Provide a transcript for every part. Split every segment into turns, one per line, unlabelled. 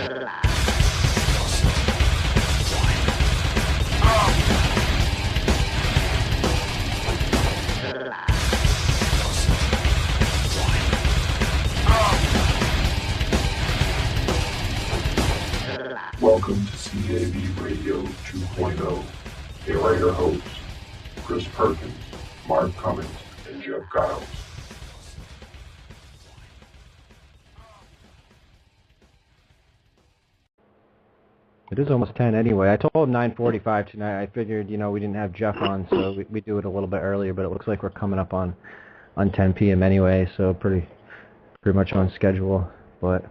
Welcome to CAV Radio 2.0. Here are your hosts, Chris Perkins, Mark Cummings, and Jeff Giles.
It is almost 10 anyway. I told him 9:45 tonight. I figured, we didn't have Jeff on, so we do it a little bit earlier, but it looks like we're coming up on 10 p.m. anyway, so pretty much on schedule. But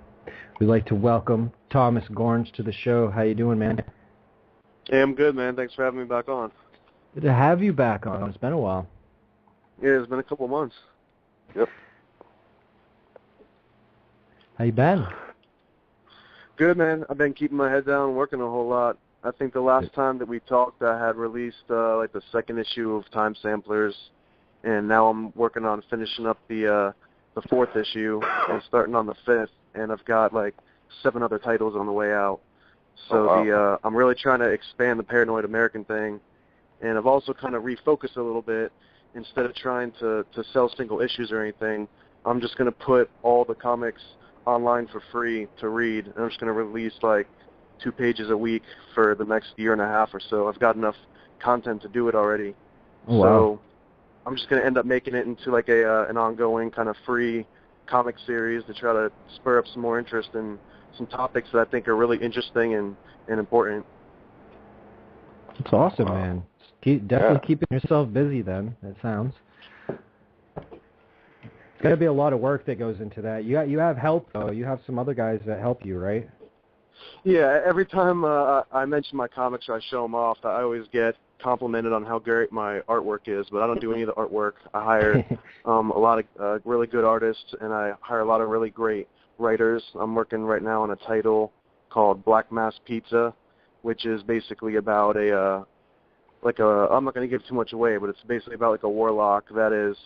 we'd like to welcome Thomas Gorence to the show. How you doing, man?
Hey, I'm good, man. Thanks for having me back on.
Good to have you back on. It's been a while.
Yeah, it's been a couple of months. Yep.
How you been?
Good, man. I've been keeping my head down, working a whole lot. I think the last time that we talked, I had released the second issue of Time Samplers, and now I'm working on finishing up the fourth issue and starting on the fifth, and I've got 7 other titles on the way out. So I'm really trying to expand the Paranoid American thing, and I've also kind of refocused a little bit. Instead of trying to sell single issues or anything, I'm just going to put all the comics online for free to read, and I'm just going to release 2 pages a week for the next year and a half or so. I've got enough content to do it already.
Oh, wow.
So I'm just going to end up making it into an ongoing kind of free comic series to try to spur up some more interest in some topics that I think are really interesting and important.
It's awesome, man. Definitely keeping yourself busy then, it sounds. It's got to be a lot of work that goes into that. You have help, though. You have some other guys that help you, right?
Yeah, every time I mention my comics or I show them off, I always get complimented on how great my artwork is, but I don't do any of the artwork. I hire a lot of really good artists, and I hire a lot of really great writers. I'm working right now on a title called Black Mass Pizza, which is basically about I'm not going to give too much away, but it's basically about a warlock that is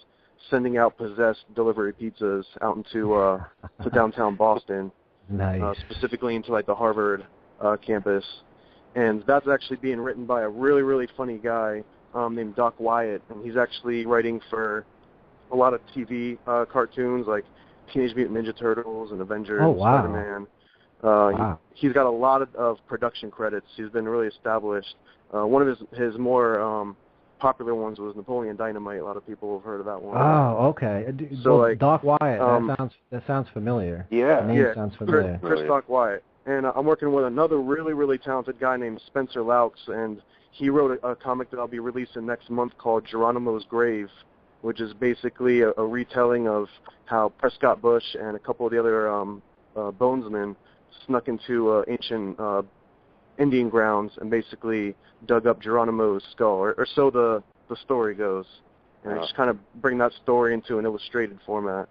sending out possessed delivery pizzas out into to downtown Boston.
Nice.
Specifically into the Harvard campus. And that's actually being written by a really, really funny guy named Doc Wyatt, and he's actually writing for a lot of TV cartoons like Teenage Mutant Ninja Turtles and Avengers and Spider-Man.
Wow.
He's got a lot of production credits. He's been really established. One of his more popular ones was Napoleon Dynamite. A lot of people have heard of that one.
Oh, okay. So Doc Wyatt, that sounds familiar.
Yeah,
the name sounds familiar.
Chris Doc Wyatt. And I'm working with another really, really talented guy named Spencer Laux, and he wrote a comic that I'll be releasing next month called Geronimo's Grave, which is basically a retelling of how Prescott Bush and a couple of the other bonesmen snuck into ancient Indian grounds and basically dug up Geronimo's skull, or so the story goes. And I just kind of bring that story into an illustrated format.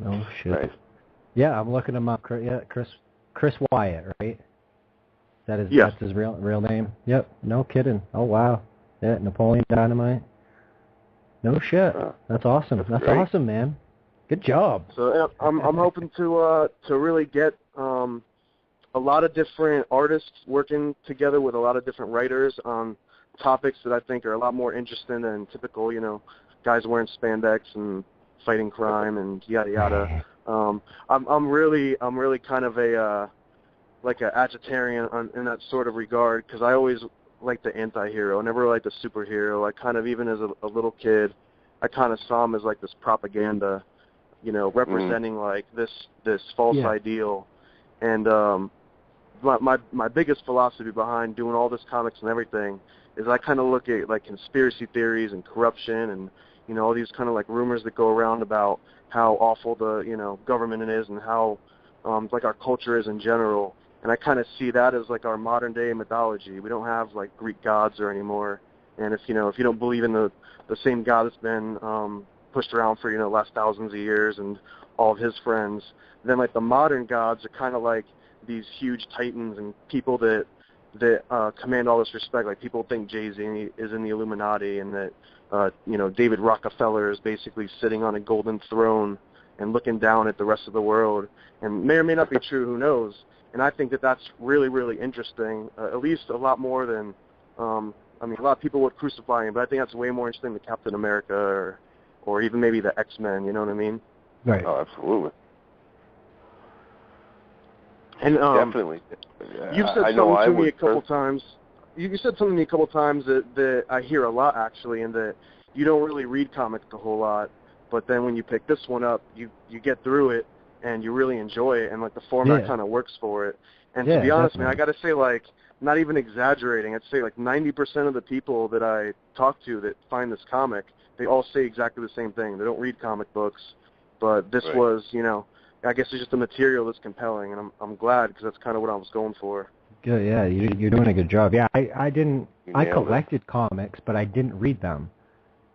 Oh, shit.
Right.
Yeah, I'm looking him up. Yeah, Chris Wyatt, right? That's his real name? Yep, no kidding. Oh, wow. Yeah, Napoleon Dynamite. No shit. That's awesome. That's awesome, man. Good job.
So I'm hoping to really get a lot of different artists working together with a lot of different writers on topics that I think are a lot more interesting than typical, guys wearing spandex and fighting crime and yada yada. I'm really kind of a agitarian in that sort of regard, because I always like the anti-hero. I never liked the superhero. I kind of, even as a little kid, I kind of saw him as this propaganda, representing this false ideal. And my biggest philosophy behind doing all this comics and everything is I kind of look at conspiracy theories and corruption and all these kind of rumors that go around about how awful the government is and how our culture is in general. And I kind of see that as our modern day mythology. We don't have Greek gods or anymore. And if you don't believe in the same God that's been pushed around for the last thousands of years and all of his friends, then the modern gods are kind of these huge titans and people that command all this respect. People think Jay-Z is in the Illuminati, and that David Rockefeller is basically sitting on a golden throne and looking down at the rest of the world, and may or may not be true, who knows. And I think that that's really, really interesting, at least a lot more than, I mean, a lot of people would crucify him, but I think that's way more interesting than Captain America or even maybe the X-Men, you know what I mean?
Right. Oh, absolutely.
And
definitely.
You've said something to me a couple times. You said something to me a couple times that I hear a lot, actually, and that you don't really read comics a whole lot, but then when you pick this one up, you get through it, and you really enjoy it, and, like, the format kind of works for it. And to be honest, man, I got to say, like, not even exaggerating, I'd say, like, 90% of the people that I talk to that find this comic, they all say exactly the same thing. They don't read comic books, but this was, you know, I guess it's just the material that's compelling, and I'm glad because that's kind of what I was going for.
Good, yeah, you're doing a good job. Yeah, I collected comics, but I didn't read them.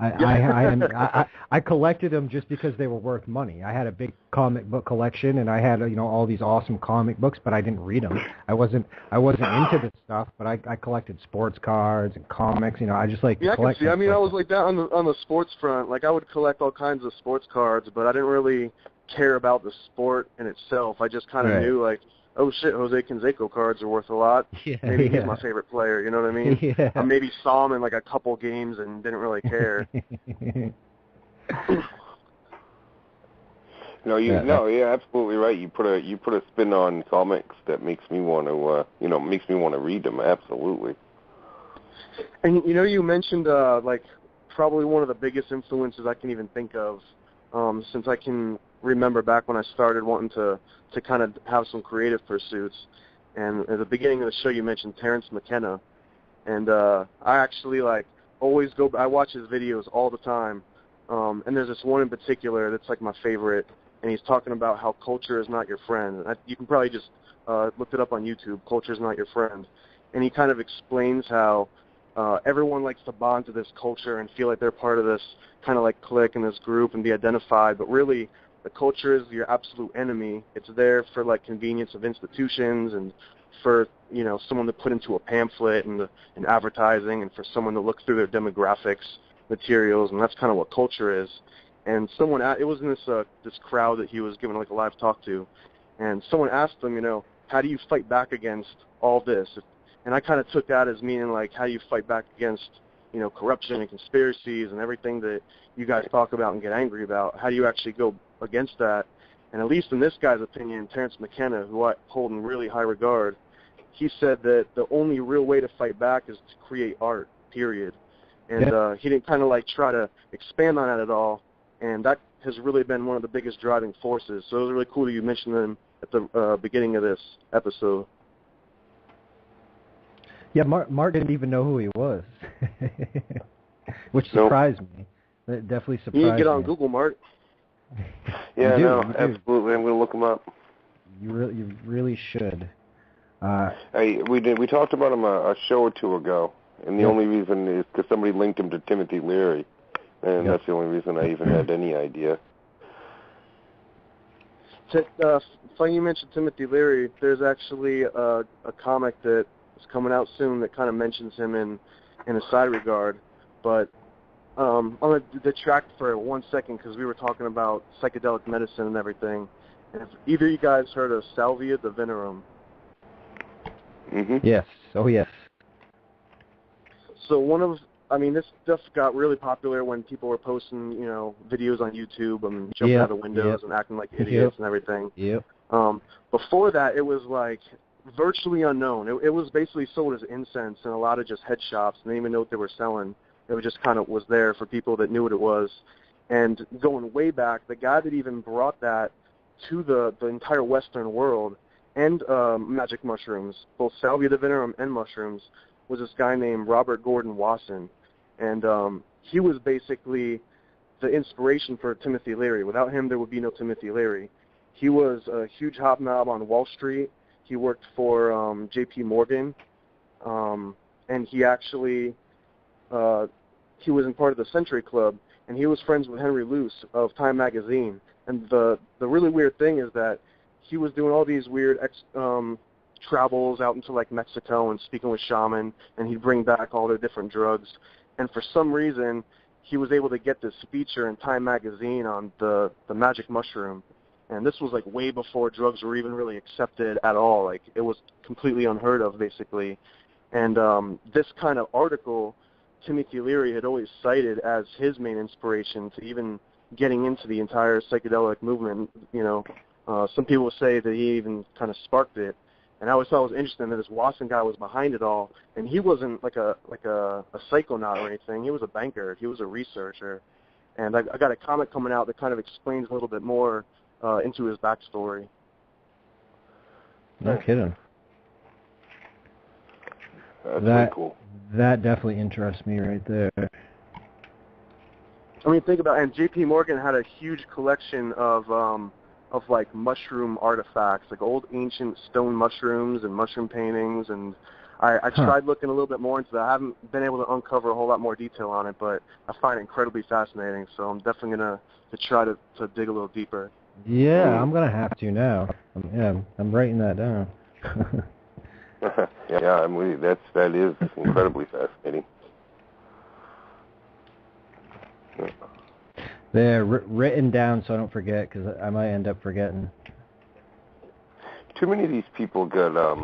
I collected them just because they were worth money. I had a big comic book collection, and I had all these awesome comic books, but I didn't read them. I wasn't into this stuff, but I collected sports cards and comics. I just like to collect.
I mean, I was like that on the sports front. Like, I would collect all kinds of sports cards, but I didn't really care about the sport in itself. I just kind of knew, like, oh shit, Jose Canseco cards are worth a lot. Maybe he's my favorite player, you know what I mean? I maybe saw him in like a couple games and didn't really care.
You're absolutely right. You put a spin on comics that makes me want to read them. Absolutely.
And you mentioned like probably one of the biggest influences I can even think of, since I can remember back when I started wanting to kind of have some creative pursuits. And at the beginning of the show, you mentioned Terrence McKenna, and I actually I watch his videos all the time. And there's this one in particular that's like my favorite, and he's talking about how culture is not your friend. You can probably just look it up on YouTube. Culture is not your friend, and he kind of explains how everyone likes to bond to this culture and feel like they're part of this kind of like clique and this group and be identified, but really the culture is your absolute enemy. It's there for like convenience of institutions and for someone to put into a pamphlet and advertising, and for someone to look through their demographics materials, and that's kind of what culture is. And it was in this crowd that he was giving like a live talk to, and someone asked him, how do you fight back against all this? And I kind of took that as meaning like, how do you fight back against corruption and conspiracies and everything that you guys talk about and get angry about? How do you actually go against that? And at least in this guy's opinion, Terrence McKenna, who I hold in really high regard, he said that the only real way to fight back is to create art, period. And he didn't kind of like try to expand on that at all, and that has really been one of the biggest driving forces. So it was really cool that you mentioned him at the beginning of this episode.
Yeah, Mark didn't even know who he was, which surprised me. It definitely surprised me.
You need to get on Google, Mark.
Yeah, absolutely. I'm going to look him up.
You really should.
We talked about him a show or two ago, and the only reason is because somebody linked him to Timothy Leary, and that's the only reason I even had any idea.
Funny you mentioned Timothy Leary. There's actually a comic that is coming out soon that kind of mentions him in a side regard, but I'm going to detract for 1 second because we were talking about psychedelic medicine and everything. And if either of you guys heard of Salvia divinorum?
Mm-hmm.
Yes. Oh, yes.
So this stuff got really popular when people were posting, videos on YouTube and jumping out of windows and acting like idiots and everything.
Yep.
Before that, it was like virtually unknown. It was basically sold as incense in a lot of just head shops. They didn't even know what they were selling. It just kind of was there for people that knew what it was. And going way back, the guy that even brought that to the entire Western world and magic mushrooms, both Salvia divinorum and mushrooms, was this guy named Robert Gordon Wasson. And he was basically the inspiration for Timothy Leary. Without him, there would be no Timothy Leary. He was a huge hobnob on Wall Street. He worked for J.P. Morgan, and he actually he was in part of the Century Club, and he was friends with Henry Luce of Time Magazine. And the really weird thing is that he was doing all these weird travels out into like Mexico and speaking with shaman, and he'd bring back all their different drugs. And for some reason, he was able to get this feature in Time magazine on the magic mushroom. And this was like way before drugs were even really accepted at all. Like it was completely unheard of, basically. And this kind of article, Timothy Leary had always cited as his main inspiration to even getting into the entire psychedelic movement. You know, some people say that he even kind of sparked it. And I always thought it was interesting that this Watson guy was behind it all, and he wasn't like a psychonaut or anything. He was a banker. He was a researcher. And I got a comic coming out that kind of explains a little bit more into his backstory.
No kidding.
That's pretty cool.
That definitely interests me right there.
I mean, think about it. And J.P. Morgan had a huge collection of like mushroom artifacts, like old ancient stone mushrooms and mushroom paintings. And I tried looking a little bit more into that. I haven't been able to uncover a whole lot more detail on it, but I find it incredibly fascinating. So I'm definitely going to try to dig a little deeper.
Yeah, I'm gonna have to now. I'm writing that down.
Yeah, I'm with you. That is incredibly fascinating.
They're written down so I don't forget, because I might end up forgetting.
Too many of these people get I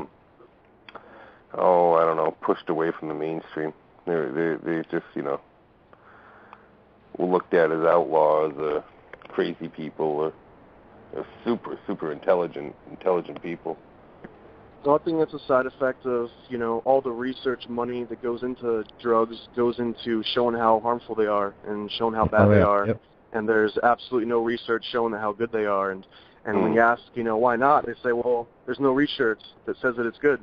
don't know, pushed away from the mainstream. They just, you know, looked at as outlaws, crazy people, or super intelligent people.
Well, I think that's a side effect of, you know, all the research money that goes into drugs goes into showing how harmful they are and showing how bad they are. Yep. And there's absolutely no research showing how good they are. And when you ask, you know, why not, they say, well, there's no research that says that it's good.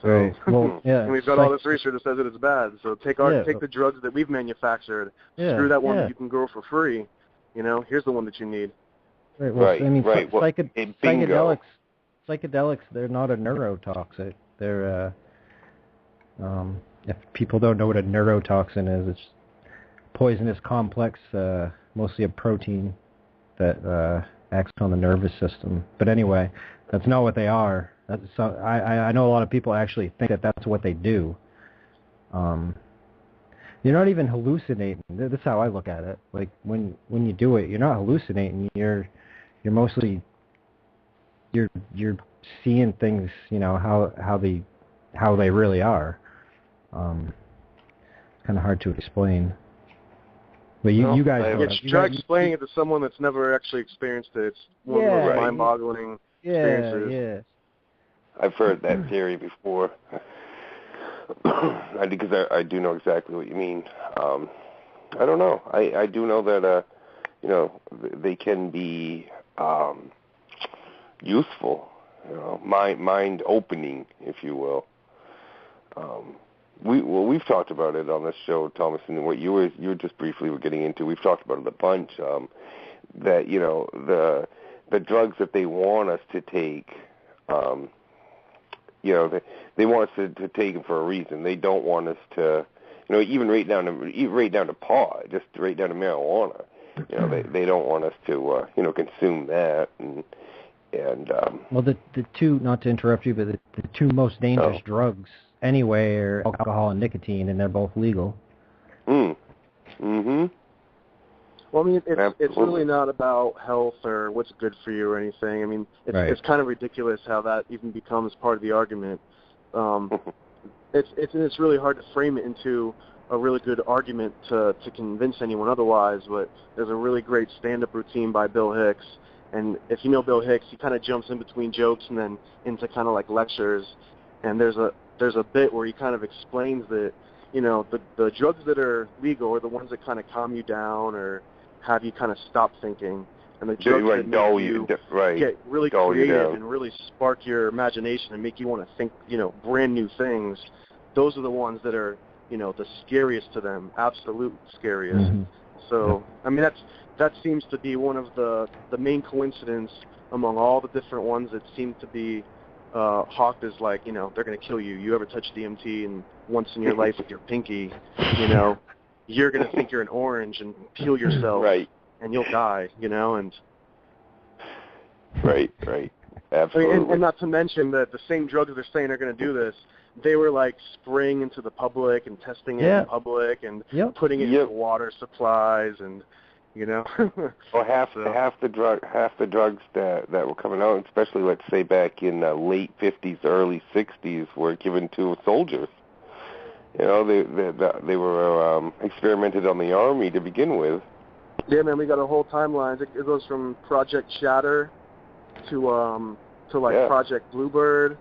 So,
right. Well, yeah,
and we've got all this research that says that it's bad. So take the drugs that we've manufactured. Screw that one that you can grow for free. You know, here's the one that you need.
Right. Well, I mean, psychedelics, they're not a neurotoxic. They're, if people don't know what a neurotoxin is, it's poisonous complex, mostly a protein that acts on the nervous system. But anyway, that's not what they are. I know a lot of people actually think that that's what they do. You're not even hallucinating. That's how I look at it. Like when you do it, you're not hallucinating. You're mostly you're seeing things, you know, how they really are. Kind of hard to explain. But you guys
try explaining it to someone that's never actually experienced it. It's one of those mind-boggling experiences.
Yeah.
I've heard that theory before. Because I do know exactly what you mean. I don't know. I do know that you know, they can be useful, you know, mind opening, if you will. We've talked about it on this show, Thomas, and what you were just briefly were getting into. We've talked about it a bunch. That, you know, the drugs that they want us to take, you know, they want us to take them for a reason. They don't want us to, you know, even right down to pot, just right down to marijuana. You know, they don't want us to, you know, consume that. And
well, the two, not to interrupt you, but the two most dangerous drugs anyway are alcohol and nicotine, and they're both legal.
Mm-hmm. Well, I mean, it's really not about health or what's good for you or anything. I mean, it's kind of ridiculous how that even becomes part of the argument. It's really hard to frame it into a really good argument to convince anyone otherwise, but there's a really great stand-up routine by Bill Hicks. And if you know Bill Hicks, he kind of jumps in between jokes and then into kind of like lectures. And there's a bit where he kind of explains that, you know, the drugs that are legal are the ones that kind of calm you down or have you kind of stop thinking. And the drugs that make you get really creative and really spark your imagination and make you want to think, you know, brand new things, those are the ones that are, you know, the scariest to them, absolute scariest. Mm-hmm. So, I mean, that seems to be one of the main coincidence among all the different ones that seem to be hawked as like, you know, they're going to kill you. You ever touch DMT and once in your life with your pinky, you know, you're going to think you're an orange and peel yourself and you'll die, you know, and...
Right. Absolutely.
I mean, and not to mention that the same drugs they're saying are going to do this, they were like spraying into the public and testing it in public and putting it into water supplies and, you know.
Well, half the drugs that were coming out, especially let's say back in the late 50s, early 60s, were given to soldiers. You know, they were experimented on the Army to begin with.
Yeah, man, we got a whole timeline. It goes from Project Shatter to Project Bluebird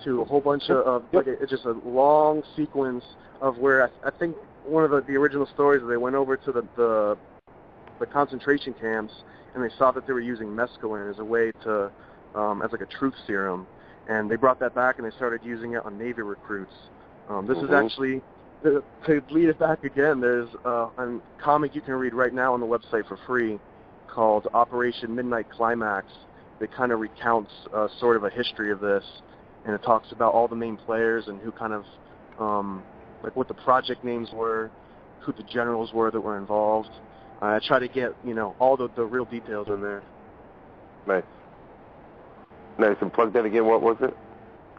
to a whole bunch of it's just a long sequence of where I think one of the original stories they went over to the concentration camps and they saw that they were using mescaline as a way to as like a truth serum, and they brought that back and they started using it on Navy recruits. This is actually, to lead it back again, there's a comic you can read right now on the website for free called Operation Midnight Climax. That kind of recounts sort of a history of this, and it talks about all the main players and who kind of, like what the project names were, who the generals were that were involved. I try to get, you know, all the real details in there.
Nice. And plug that again. What was it?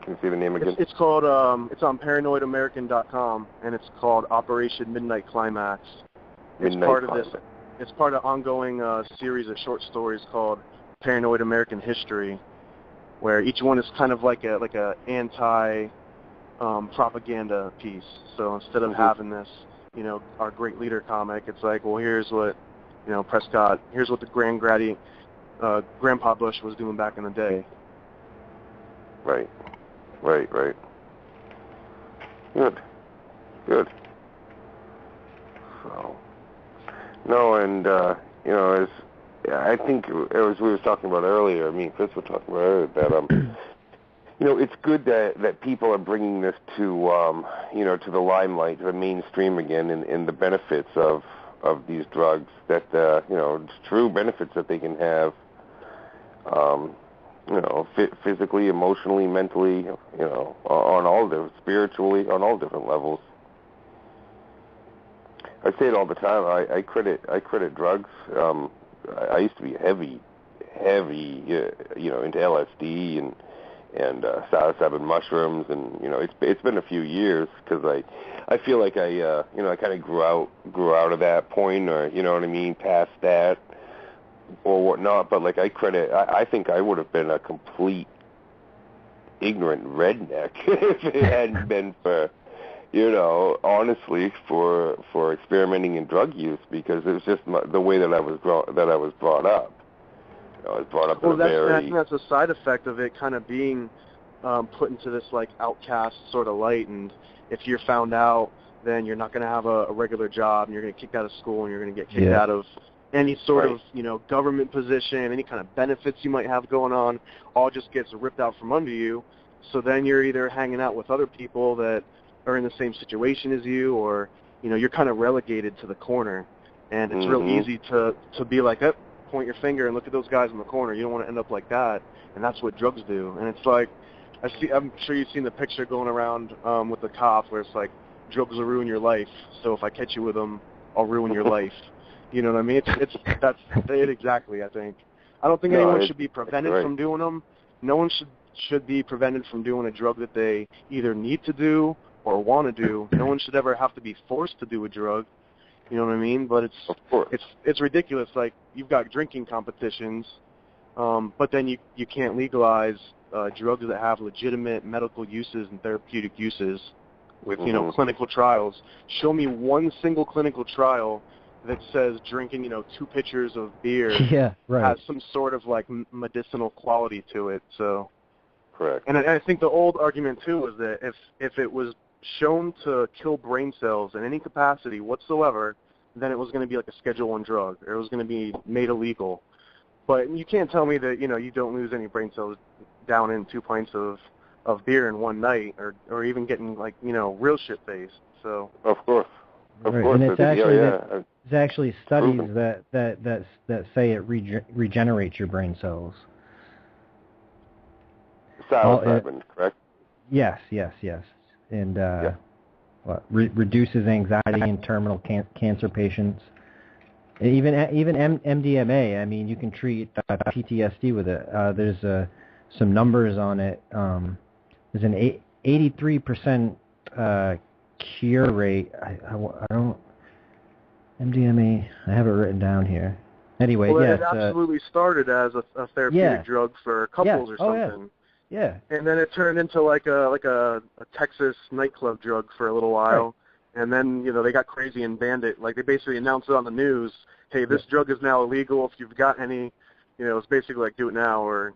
Can you see the name again?
It's called, it's on paranoidamerican.com, and it's called Operation Midnight Climax. It's part of this. It's part of an ongoing series of short stories called Paranoid American History, where each one is kind of like a anti propaganda piece. So instead of having this, you know, our great leader comic, it's like, well, here's what, you know, Prescott, here's what the Grandpa Bush was doing back in the day.
Right. Good. So, no, and you know, as I think as we were talking about earlier, me and Chris were talking about earlier, that you know, it's good that people are bringing this to you know, to the limelight, to the mainstream again, and the benefits of these drugs, that you know, true benefits that they can have, you know, physically, emotionally, mentally, you know, on all the spiritually, on all different levels. I say it all the time. I credit drugs. I used to be heavy, you know, into LSD and psilocybin mushrooms, and you know, it's been a few years because I feel like I you know, I kind of grew out of that point, or you know what I mean, past that or whatnot. But like I think I would have been a complete ignorant redneck if it hadn't been for, you know, honestly, for experimenting in drug use, because it was just the way that I was brought up. You know, I was brought up in a very...
that's a side effect of it kind of being put into this like outcast sort of light, and if you're found out, then you're not going to have a regular job, and you're going to get kicked out of school, and you're going to get kicked out of any sort of, you know, government position, any kind of benefits you might have going on, all just gets ripped out from under you. So then you're either hanging out with other people that are in the same situation as you, or, you know, you're kind of relegated to the corner. And it's real easy to be like, oh, point your finger and look at those guys in the corner. You don't want to end up like that. And that's what drugs do. And it's like, I'm sure you've seen the picture going around with the cop where it's like, drugs will ruin your life, so if I catch you with them, I'll ruin your life. You know what I mean? That's it exactly, I think. I don't think anyone should be prevented from doing them. No one should be prevented from doing a drug that they either need to do or want to do. No one should ever have to be forced to do a drug. You know what I mean? But it's ridiculous. Like, you've got drinking competitions, but then you can't legalize drugs that have legitimate medical uses and therapeutic uses with, you know, clinical trials. Show me one single clinical trial that says drinking, you know, 2 pitchers of beer has some sort of like medicinal quality to it. So,
correct.
And I think the old argument too was that if it was shown to kill brain cells in any capacity whatsoever, then it was going to be like a Schedule I drug, or it was going to be made illegal. But you can't tell me that, you know, you don't lose any brain cells down in 2 pints of beer in one night, or even getting, like, you know, real shit-faced. So
of course.
And it's actually there's actually studies that say it regenerates your brain cells.
Psilocybin, correct?
Yes. And reduces anxiety in terminal cancer patients. Even MDMA. I mean, you can treat PTSD with it. There's some numbers on it. There's an 83% cure rate. I don't MDMA. I have it written down here. Anyway,
well,
yes.
It absolutely started as a therapeutic drug for couples or something.
Yeah.
And then it turned into like a Texas nightclub drug for a little while. Right. And then, they got crazy and banned it. Like, they basically announced it on the news, hey, this drug is now illegal. If you've got any, it's basically like do it now or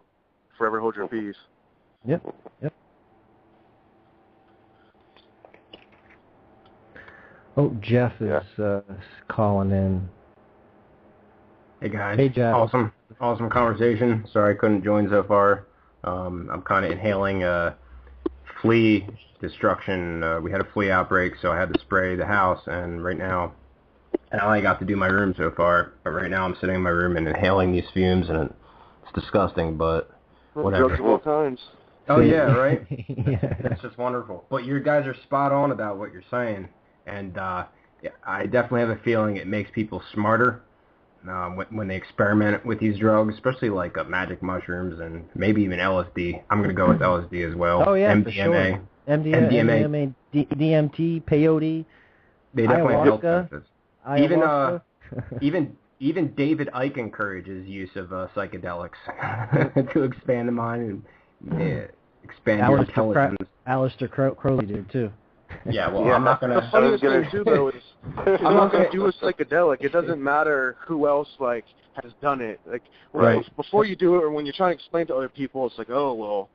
forever hold your peace.
Yep. Oh, Jeff is calling in.
Hey guys.
Hey Jeff.
Awesome conversation. Sorry I couldn't join so far. I'm kind of inhaling flea destruction. We had a flea outbreak, so I had to spray the house, and right now, I only got to do my room so far, but right now I'm sitting in my room and inhaling these fumes, and it's disgusting, but whatever.
Drugs of all kinds.
Oh yeah, right? That's just wonderful. But you guys are spot on about what you're saying, and I definitely have a feeling it makes people smarter when they experiment with these drugs, especially like magic mushrooms and maybe even LSD. I'm going to go with LSD as well.
Oh yeah,
MDMA.
for sure. MDMA, DMT, peyote,
they definitely help
ayahuasca.
Even David Icke encourages use of psychedelics to expand the mind and expand your intelligence.
Aleister Crowley did too.
Yeah, well, I'm not gonna.
The funniest thing too, though, is I'm not gonna do a psychedelic. It doesn't matter who else has done it. Before you do it, or when you're trying to explain to other people, it's like, oh well,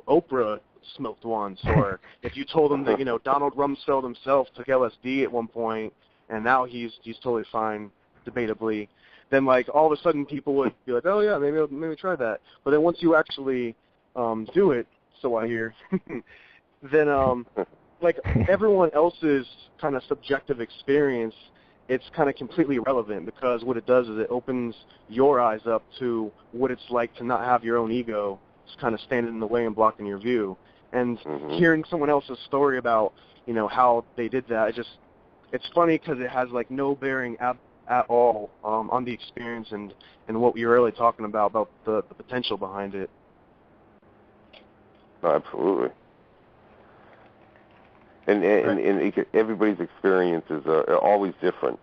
Oprah smoked once, or if you told them that Donald Rumsfeld himself took LSD at one point, and now he's totally fine, debatably. Then all of a sudden people would be like, oh yeah, maybe try that. But then once you actually do it, so I hear, then everyone else's kind of subjective experience, it's kind of completely irrelevant, because what it does is it opens your eyes up to what it's like to not have your own ego just kind of standing in the way and blocking your view. And hearing someone else's story about, how they did that, it's funny because it has no bearing at all on the experience and what you're really talking about the potential behind it.
Absolutely. And everybody's experiences are always different.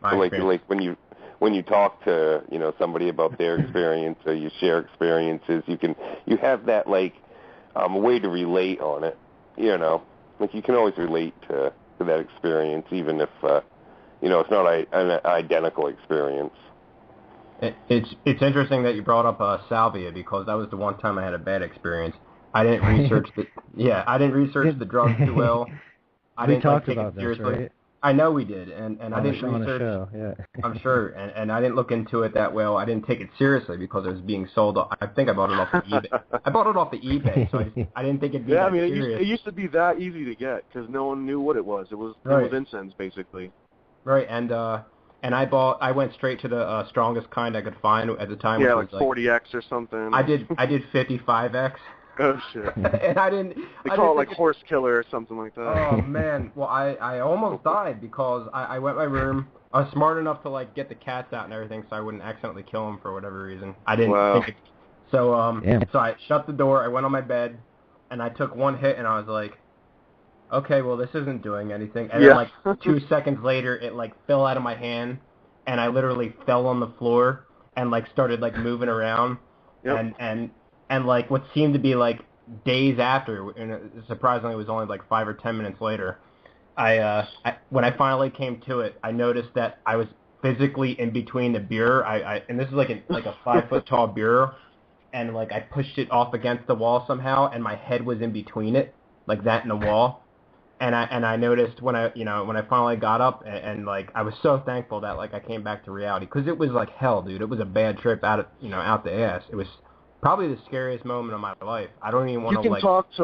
So like when you talk to somebody about their experience, or you share experiences, you have that way to relate on it. You can always relate to that experience, even if it's not an identical experience.
It's interesting that you brought up salvia, because that was the one time I had a bad experience. I didn't research the drug too well.
We talked about this, right?
I know we did, and I didn't research.
On the show, yeah.
I'm sure, and I didn't look into it that well. I didn't take it seriously because it was being sold. I think I bought it off of eBay. I bought it off of eBay, so I didn't think it'd be that serious.
It used to be that easy to get because no one knew what it was. It was incense, basically.
Right, and I went straight to the strongest kind I could find at the time.
Yeah,
which was
40X or something.
I did 55X.
Oh shit!
And I didn't.
They call it horse killer or something like that.
Oh man! Well, I almost died because I went in my room. I was smart enough to get the cats out and everything, so I wouldn't accidentally kill them for whatever reason. I didn't think it. So so I shut the door. I went on my bed, and I took one hit, and I was like, okay, well this isn't doing anything. And then 2 seconds later, it fell out of my hand, and I literally fell on the floor and started moving around, and what seemed to be days after, and surprisingly it was only 5 or 10 minutes later, when I finally came to it, I noticed that I was physically in between the bureau. And this is a 5 foot tall bureau, and I pushed it off against the wall somehow, and my head was in between it, that in the wall. And I noticed when I finally got up, and I was so thankful that I came back to reality, because it was hell, dude. It was a bad trip out the ass. It was probably the scariest moment of my life. I don't even want to
You can talk to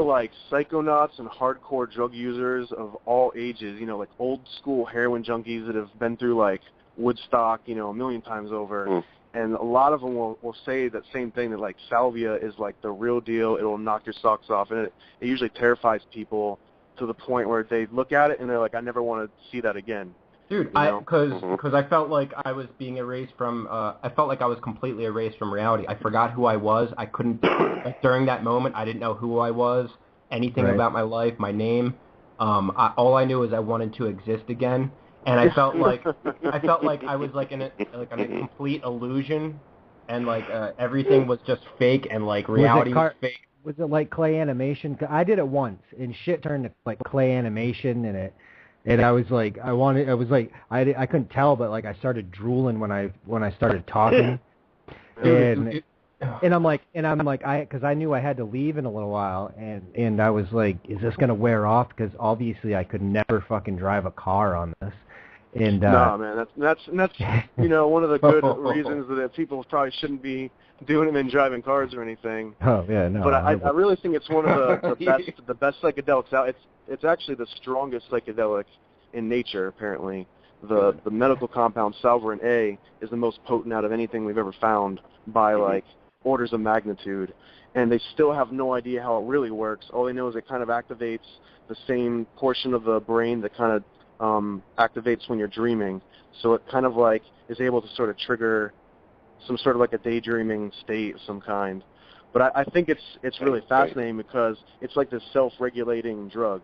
psychonauts and hardcore drug users of all ages, old school heroin junkies that have been through Woodstock, a million times over. And a lot of them will say that same thing, that salvia is the real deal. It'll knock your socks off, and it usually terrifies people to the point where they look at it and they're like, I never want to see that again.
Dude, because I felt like I was being erased from, I felt like I was completely erased from reality. I forgot who I was. I couldn't, like, during that moment, I didn't know who I was, anything about my life, my name. All I knew was I wanted to exist again, and I felt like I was like in a complete illusion, and like everything was just fake, and like reality was fake.
Was it like clay animation? I did it once, and shit turned to like clay animation, and I was like, I couldn't tell, but like I started drooling when I started talking, and I'm like, because I knew I had to leave in a little while, and I was like, is this gonna wear off? Because obviously I could never fucking drive a car on this. And
no, man, that's one of the good reasons that people probably shouldn't be doing it and driving cars or anything.
Oh yeah, no.
But I really think it's one of the best psychedelics out. It's actually the strongest psychedelic in nature, apparently. The medical compound salverin A is the most potent out of anything we've ever found by like orders of magnitude, and they still have no idea how it really works. All they know is it kind of activates the same portion of the brain that kind of activates when you're dreaming. So it kind of like is able to sort of trigger some sort of like a daydreaming state of some kind. But I think it's really fascinating because it's like this self-regulating drug.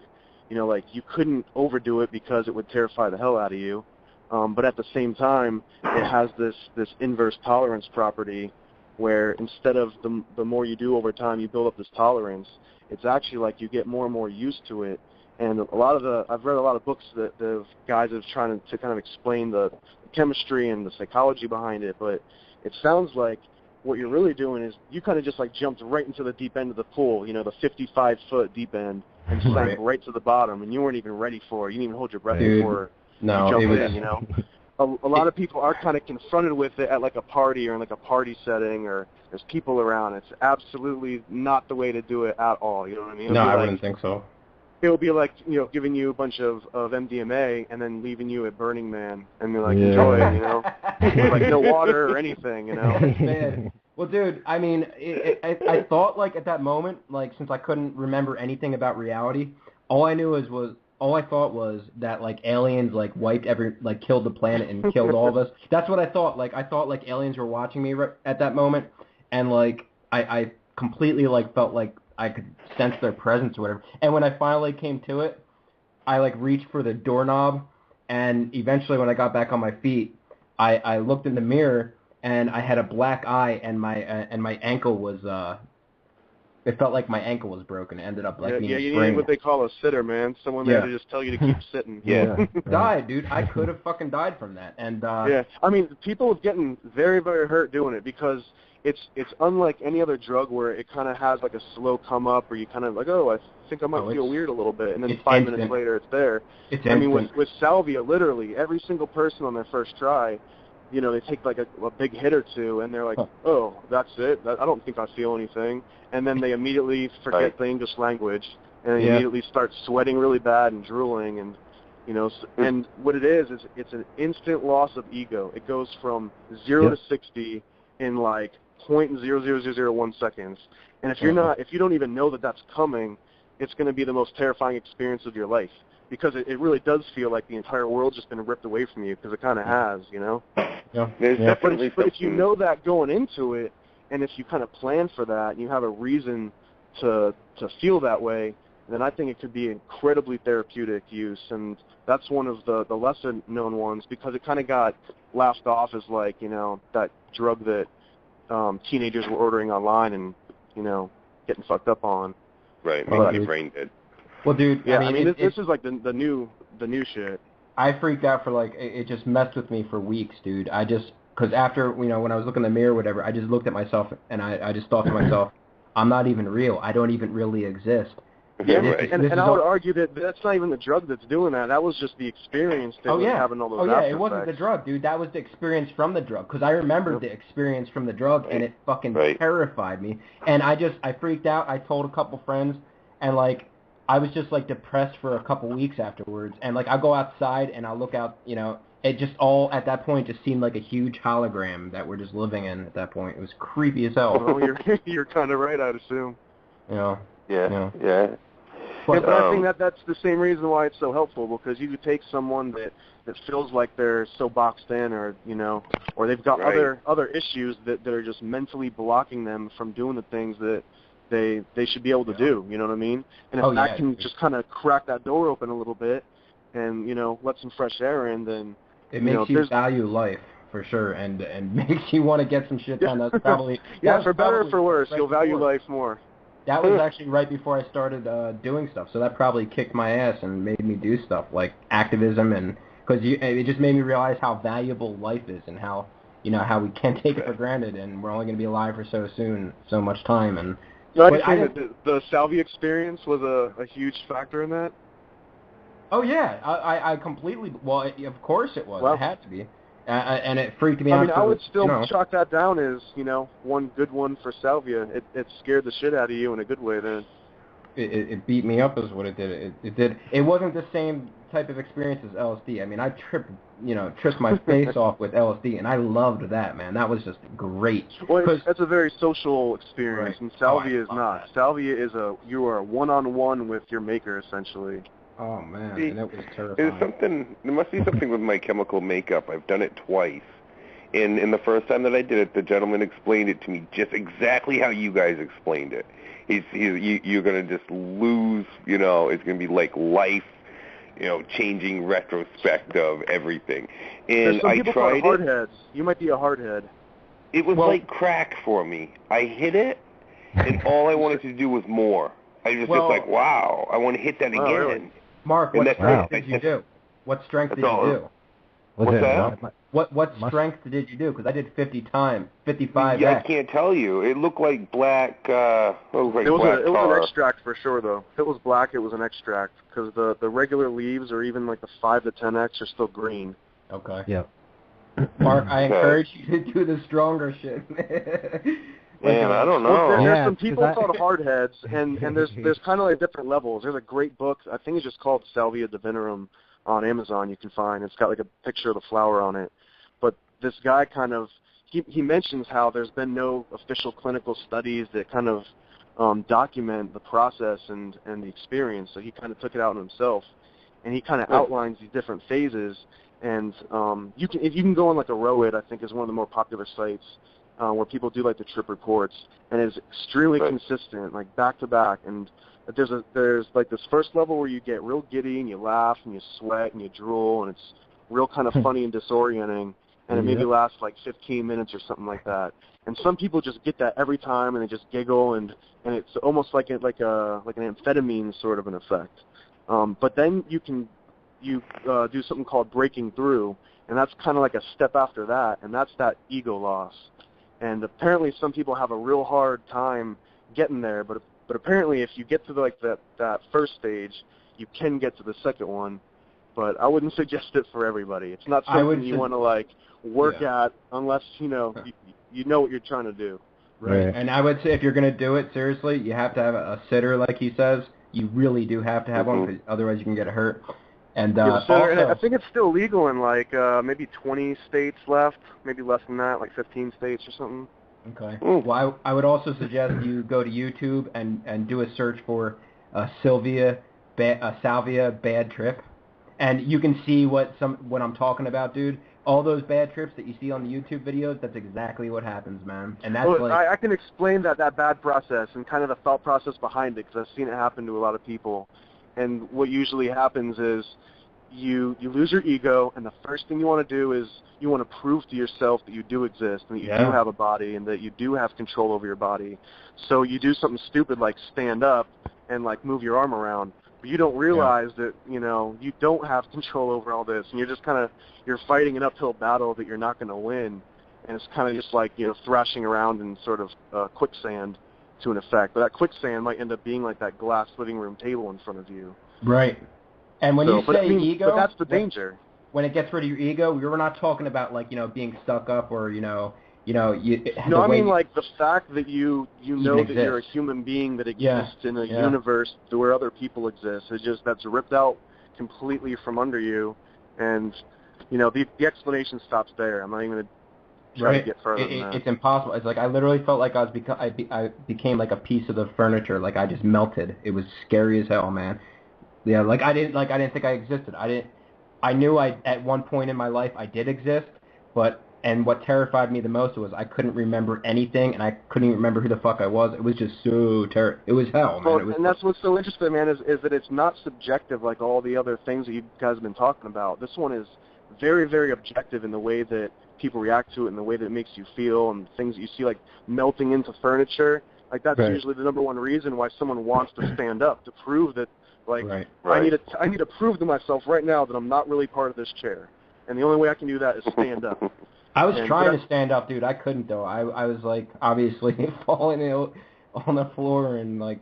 Like you couldn't overdo it because it would terrify the hell out of you. But at the same time, it has this inverse tolerance property where instead of the more you do over time, you build up this tolerance. It's actually like you get more and more used to it. And I've read a lot of books that the guys are trying to kind of explain the chemistry and the psychology behind it, but it sounds like what you're really doing is you kind of just like jumped right into the deep end of the pool, the 55-foot deep end, and sank right to the bottom, and you weren't even ready for it. You didn't even hold your breath before you jumped in, A lot of people are kind of confronted with it at like a party or in like a party setting or there's people around. It's absolutely not the way to do it at all, you know what I mean?
No, I wouldn't think so.
It would be like, giving you a bunch of MDMA and then leaving you at Burning Man and be like, enjoy it, with like no water or anything,
Man. Well, dude, I mean, I thought like at that moment, like since I couldn't remember anything about reality, all I thought was that like aliens like killed the planet and killed all of us. That's what I thought. Like I thought like aliens were watching me at that moment, and like I completely like felt like I could sense their presence or whatever. And when I finally came to it, I like reached for the doorknob, and eventually when I got back on my feet, I looked in the mirror and I had a black eye, and my ankle was it felt like my ankle was broken. It ended up like being
you
sprained.
need what they call a sitter, man. Someone there to just tell you to keep sitting.
Died, dude. I could have fucking died from that. And
I mean, people have getting very, very hurt doing it because it's unlike any other drug where it kind of has like a slow come up, or you kind of like, I think I might feel weird a little bit, and then 5 minutes later it's there.
I mean,
with salvia, literally every single person on their first try, they take like a big hit or two, and they're like, oh, that's it. I don't think I feel anything. And then they immediately forget the English language, and they immediately start sweating really bad and drooling, and and what it is it's an instant loss of ego. It goes from 0 to 60 in like 0.00001 seconds. And if you don't even know that that's coming, it's going to be the most terrifying experience of your life, because it really does feel like the entire world's just been ripped away from you, because it kind of has, But if you know that going into it, and if you kind of plan for that, and you have a reason to feel that way, then I think it could be incredibly therapeutic use. And that's one of the lesser known ones, because it kind of got laughed off as like, that drug that teenagers were ordering online and, getting fucked up on.
Right, making your brain dead.
Well, dude,
I mean this is like the new shit.
I freaked out for like, it just messed with me for weeks, dude. Because after, when I was looking in the mirror or whatever, I just looked at myself and I just thought to myself, I'm not even real. I don't even really exist.
Yeah, and I would argue that that's not even the drug that's doing that. That was just the experience that was having all those after effects.
It wasn't the drug, dude. That was the experience from the drug. Because I remembered the experience from the drug, and it fucking terrified me. And I freaked out. I told a couple friends, and like, I was just like depressed for a couple weeks afterwards. And like, I'll go outside and I'll look out, it just all at that point just seemed like a huge hologram that we're just living in at that point. It was creepy as hell.
Well, you're kind of right, I'd assume.
Yeah.
But I think that's the same reason why it's so helpful, because you could take someone that feels like they're so boxed in, or or they've got other issues that are just mentally blocking them from doing the things that they should be able to do. You know what I mean? And if that can just kind of crack that door open a little bit, and let some fresh air in, then
it makes you value life for sure, and makes you want to get some shit done. That's probably
for better or for worse, you'll value life more.
That was actually right before I started doing stuff, so that probably kicked my ass and made me do stuff like activism, and because it just made me realize how valuable life is, and how how we can't take it for granted, and we're only going to be alive for so much time. And
I think the salvia experience was a huge factor in that.
Oh yeah, I completely. Well, of course it was. Well, it had to be. And it freaked me out.
I mean, I would still chalk that down as, one good one for salvia. It scared the shit out of you in a good way then.
It beat me up is what it did. It wasn't the same type of experience as LSD. I mean, I tripped my face off with LSD, and I loved that, man. That was just great.
Well, that's a very social experience, and salvia is not. That. Salvia is you are one-on-one with your maker, essentially.
Oh man, and it was terrifying.
There must be something with my chemical makeup. I've done it twice. And the first time that I did it, the gentleman explained it to me just exactly how you guys explained it. You're going to just lose, it's going to be like life, changing retrospect of everything. And
I tried it. Hardheads. You might be a hardhead.
It was like crack for me. I hit it, and all I wanted to do was more. I was just like, wow, I want to hit that again.
Really?
Mark, what strength did you do? What strength did you do?
What's that?
What strength did you do? Because I did 55.
Yeah, I can't tell you. It looked like black. It was
an extract for sure, though. If it was black, it was an extract, because the regular leaves, or even like the 5 to 10x, are still green.
Okay.
Yeah.
Mark, I encourage you to do the stronger shit.
Man, I don't know.
Well, there's some people called hardheads, and there's kind of like different levels. There's a great book, I think it's just called Salvia Divinorum, on Amazon you can find. It's got like a picture of the flower on it. But this guy kind of, he mentions how there's been no official clinical studies that kind of document the process and the experience, so he kind of took it out on himself. And he kind of outlines these different phases, and you can go on like a Roid, I think is one of the more popular sites, where people do like the trip reports, and it's extremely consistent, like back to back. And there's like this first level where you get real giddy and you laugh and you sweat and you drool, and it's real kind of funny and disorienting, and it maybe lasts like 15 minutes or something like that. And some people just get that every time, and they just giggle, and it's almost like an amphetamine sort of an effect. But then you do something called breaking through, and that's kind of like a step after that, and that's that ego loss. And apparently some people have a real hard time getting there, but apparently if you get to that first stage, you can get to the second one. But I wouldn't suggest it for everybody. It's not something you want to like work at unless you know what you're trying to do.
Right. And I would say if you're going to do it seriously, you have to have a sitter, like he says. You really do have to have one, because otherwise you can get hurt. And also,
I think it's still legal in like maybe 20 states left, maybe less than that, like 15 states or something.
Okay. Well, I would also suggest you go to YouTube and do a search for Salvia bad trip, and you can see what I'm talking about, dude. All those bad trips that you see on the YouTube videos, that's exactly what happens, man. And that's
I can explain that bad process and kind of the thought process behind it, because I've seen it happen to a lot of people. And what usually happens is you lose your ego, and the first thing you want to do is you want to prove to yourself that you do exist, and that you do have a body, and that you do have control over your body. So you do something stupid like stand up and like move your arm around, but you don't realize that you don't have control over all this, and you're just you're fighting an uphill battle that you're not going to win, and it's kind of just like thrashing around in sort of quicksand to an effect. But that quicksand might end up being like that glass living room table in front of you.
Right. And when you say ego,
but that's the danger.
When it gets rid of your ego, we're not talking about like being stuck up or No,
I mean like the fact that you know that you're a human being that exists in a universe where other people exist. It's just that's ripped out completely from under you, and the explanation stops there. I'm not even going to try to get further than that.
It's impossible. It's like I literally felt like I became like a piece of the furniture. Like I just melted. It was scary as hell, man. Yeah, like I didn't think I existed. I knew at one point in my life I did exist, and what terrified me the most was I couldn't remember anything, and I couldn't even remember who the fuck I was. It was just so it was hell, man.
Well, and that's what's so interesting, man, is that it's not subjective like all the other things that you guys have been talking about. This one is very, very objective in the way that people react to it and the way that it makes you feel and things that you see, like melting into furniture. Like that's usually the number one reason why someone wants to stand up, to prove that, like, I need to prove to myself right now that I'm not really part of this chair. And the only way I can do that is stand up.
I was trying to stand up, dude. I couldn't, though. I was, like, obviously falling on the floor, and, like,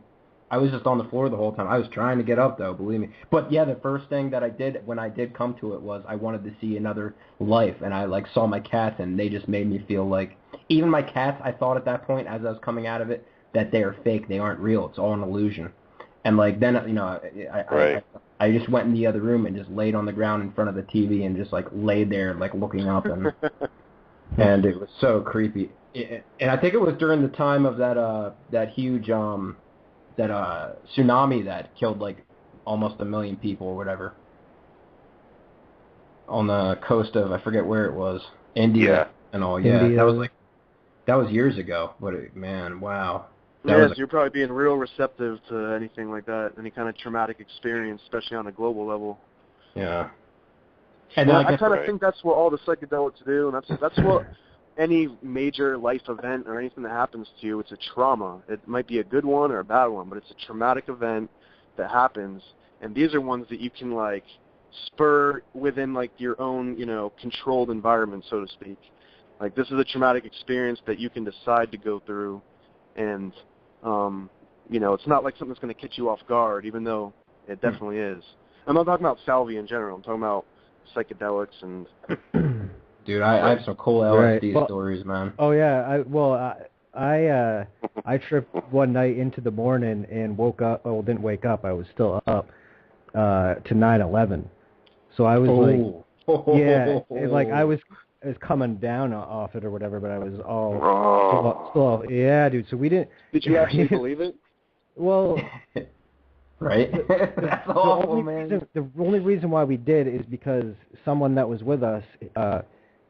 I was just on the floor the whole time. I was trying to get up, though, believe me. But, yeah, the first thing that I did when I did come to it was I wanted to see another life, and I, like, saw my cats, and they just made me feel like, even my cats, I thought at that point, as I was coming out of it, that they are fake. They aren't real. It's all an illusion. And, like, then, you know, I just went in the other room and just laid on the ground in front of the TV and just, like, laid there, like, looking up, and and it was so creepy. And I think it was during the time of that huge tsunami that killed, like, almost 1 million people or whatever on the coast of, I forget where it was, India and all. Yeah, India. That was years ago. But man, wow.
Yes, you're probably being real receptive to anything like that, any kind of traumatic experience, especially on a global level.
Yeah.
And I kind of think that's what all the psychedelics do, and that's what any major life event or anything that happens to you, it's a trauma. It might be a good one or a bad one, but it's a traumatic event that happens, and these are ones that you can, like, spur within, like, your own, you know, controlled environment, so to speak. Like, this is a traumatic experience that you can decide to go through, and, you know, it's not like something that's going to catch you off guard, even though it definitely is. I'm not talking about salvia in general. I'm talking about psychedelics and...
Dude, I have some cool LSD stories, man.
Oh, yeah. I tripped one night into the morning and woke up. Well, didn't wake up. I was still up to 9/11. So I was like, I was coming down off it or whatever, but I was still yeah, dude. So we didn't.
Did you actually believe it?
Well,
right. That's awful, man.
The only reason why we did is because someone that was with us,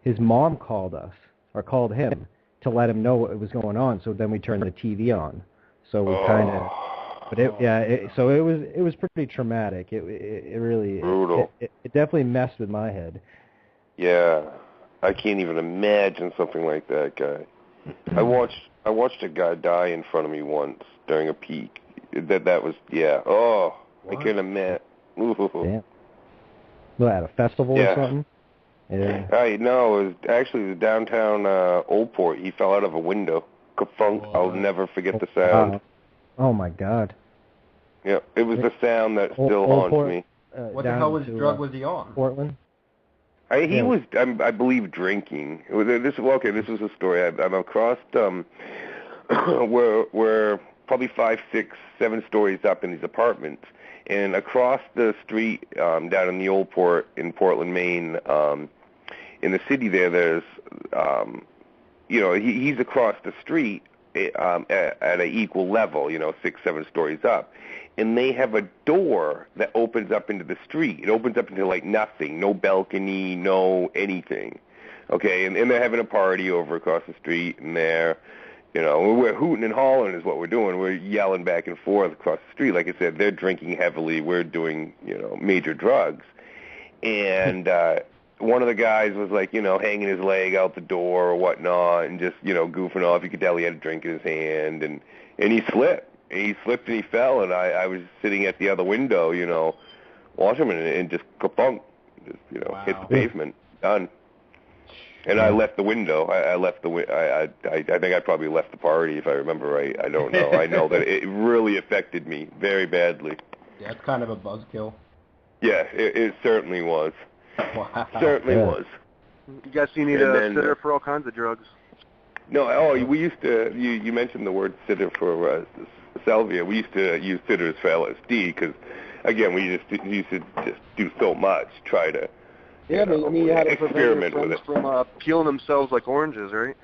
his mom called us or called him to let him know what was going on. So then we turned the TV on. So we kind of. But so it was pretty traumatic. It really
brutal.
It definitely messed with my head.
Yeah, I can't even imagine something like that, guy. I watched a guy die in front of me once during a peak. That was Oh, what? I can't imagine.
Damn. Well, at a festival or something. Yeah.
No, it was actually the downtown Old Port. He fell out of a window. Ka-funk. I'll never forget the sound.
Oh my God.
Yeah, it was the sound that still haunts me.
What the hell drug was he on?
Portland.
He was, I believe, drinking. This was a story. I'm across we're probably 5, 6, 7 stories up in these apartments, and across the street down in the Old Port in Portland, Maine, in the city there's he's across the street at an equal level, 6, 7 stories up. And they have a door that opens up into the street. It opens up into, like, nothing, no balcony, no anything. Okay, and they're having a party over across the street, and we're hooting and hollering is what we're doing. We're yelling back and forth across the street. Like I said, they're drinking heavily. We're doing, major drugs. And one of the guys was, like, hanging his leg out the door or whatnot and just, goofing off. You could tell he had a drink in his hand, and he slipped. He slipped and he fell, and I was sitting at the other window, watching him, and just ka-punk, just,
wow.
Hit the pavement, done. And I left the window. I think I probably left the party, if I remember right. I don't know. I know that it really affected me very badly.
Yeah, it's kind of a buzzkill.
Yeah, it certainly was.
Wow.
Certainly was.
You guys see need a sitter for all kinds of drugs.
No, we used to, you mentioned the word sitter for salvia. We used to use sitters for LSD because, again, we used to just do so much, try to,
Yeah, I mean, you had to prevent your
experiment with
friends
it.
from peeling themselves like oranges, right?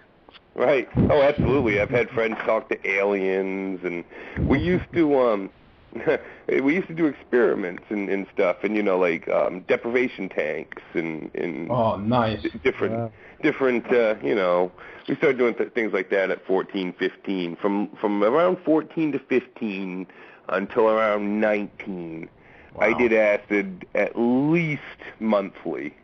Right. Oh, absolutely. I've had friends talk to aliens, and we used to we used to do experiments and stuff, and like deprivation tanks and
oh, nice.
different we started doing things like that at 14, 15. From around 14 to 15 until around 19.
Wow.
I did acid at least monthly,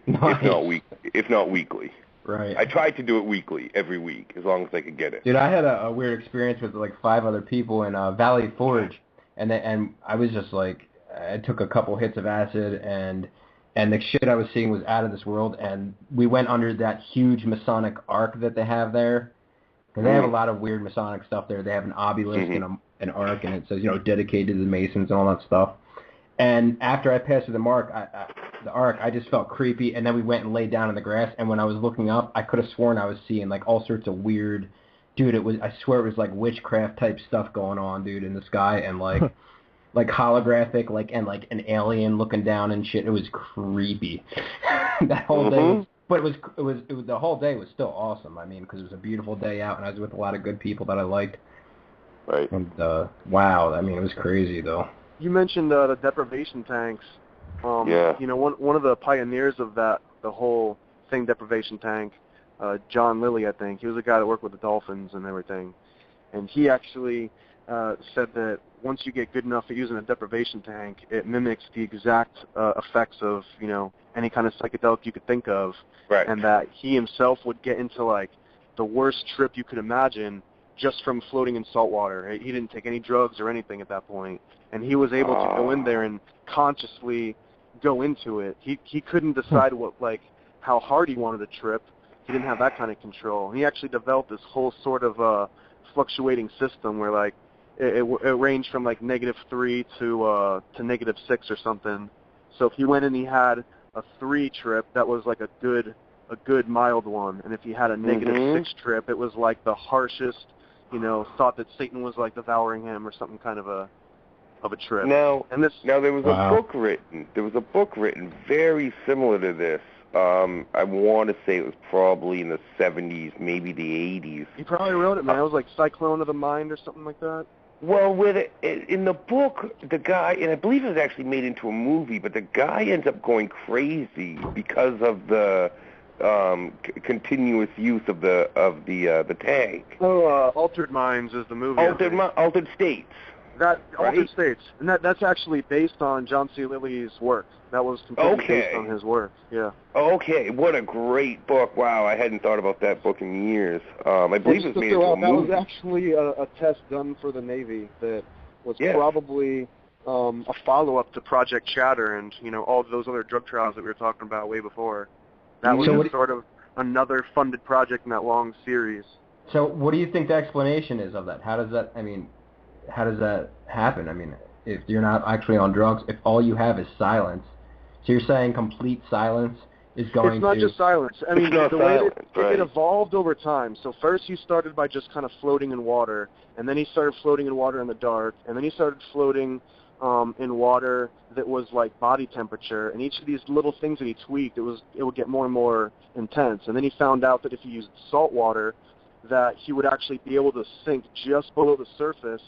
nice.
if not weekly.
Right.
I tried to do it weekly, every week, as long as I could get it.
Dude, I had a weird experience with like 5 other people in Valley Forge, and I was just like, I took a couple hits of acid, and the shit I was seeing was out of this world, and we went under that huge Masonic arc that they have there, because they have a lot of weird Masonic stuff there. They have an obelisk and an arc, and it says, dedicated to the Masons and all that stuff. And after I passed through the arc, I just felt creepy, and then we went and laid down in the grass, and when I was looking up, I could have sworn I was seeing like all sorts of weird, dude, I swear it was like witchcraft type stuff going on, dude, in the sky, and like holographic, and an alien looking down and shit. It was creepy. That whole day was, but it was the whole day was still awesome. I mean, because it was a beautiful day out, and I was with a lot of good people that I liked.
Right.
And wow, I mean, it was crazy though.
You mentioned the deprivation tanks.
Yeah.
One of the pioneers of the whole thing, deprivation tank, John Lilly, I think. He was a guy that worked with the dolphins and everything. And he actually said that once you get good enough at using a deprivation tank, it mimics the exact effects of, any kind of psychedelic you could think of.
Right.
And that he himself would get into, like, the worst trip you could imagine just from floating in salt water. He didn't take any drugs or anything at that point. And he was able to go in there and consciously go into it. He couldn't decide how hard he wanted to trip. He didn't have that kind of control. He actually developed this whole sort of fluctuating system where like it ranged from like -3 to -6 or something. So if he went and he had a 3 trip, that was like a good mild one. And if he had a -6 trip, it was like the harshest, thought that Satan was like devouring him or something kind of a trip.
Now there was a book written. There was a book written very similar to this. I want to say it was probably in the 70s, maybe the 80s.
He probably wrote it, man. It was like Cyclone of the Mind or something like that.
Well, in the book, the guy, and I believe it was actually made into a movie, but the guy ends up going crazy because of the continuous use of the tank.
Oh, Altered Minds is the movie.
Altered States.
Altered States, and that's actually based on John C. Lilly's work. That was completely based on his work. Yeah.
Okay, what a great book! Wow, I hadn't thought about that book in years. I believe it was made into a movie.
That was actually a test done for the Navy that was probably a follow-up to Project Chatter and all of those other drug trials that we were talking about way before. That was sort of another funded project in that long series.
So, what do you think the explanation is of that? How does that happen? I mean, if you're not actually on drugs, if all you have is silence, so you're saying complete silence is going to...
It's not just silence. I mean,
the way
it evolved over time. So first you started by just kind of floating in water, and then he started floating in water in the dark, and then he started floating in water that was like body temperature, and each of these little things that he tweaked, it would get more and more intense. And then he found out that if he used salt water, that he would actually be able to sink just below the surface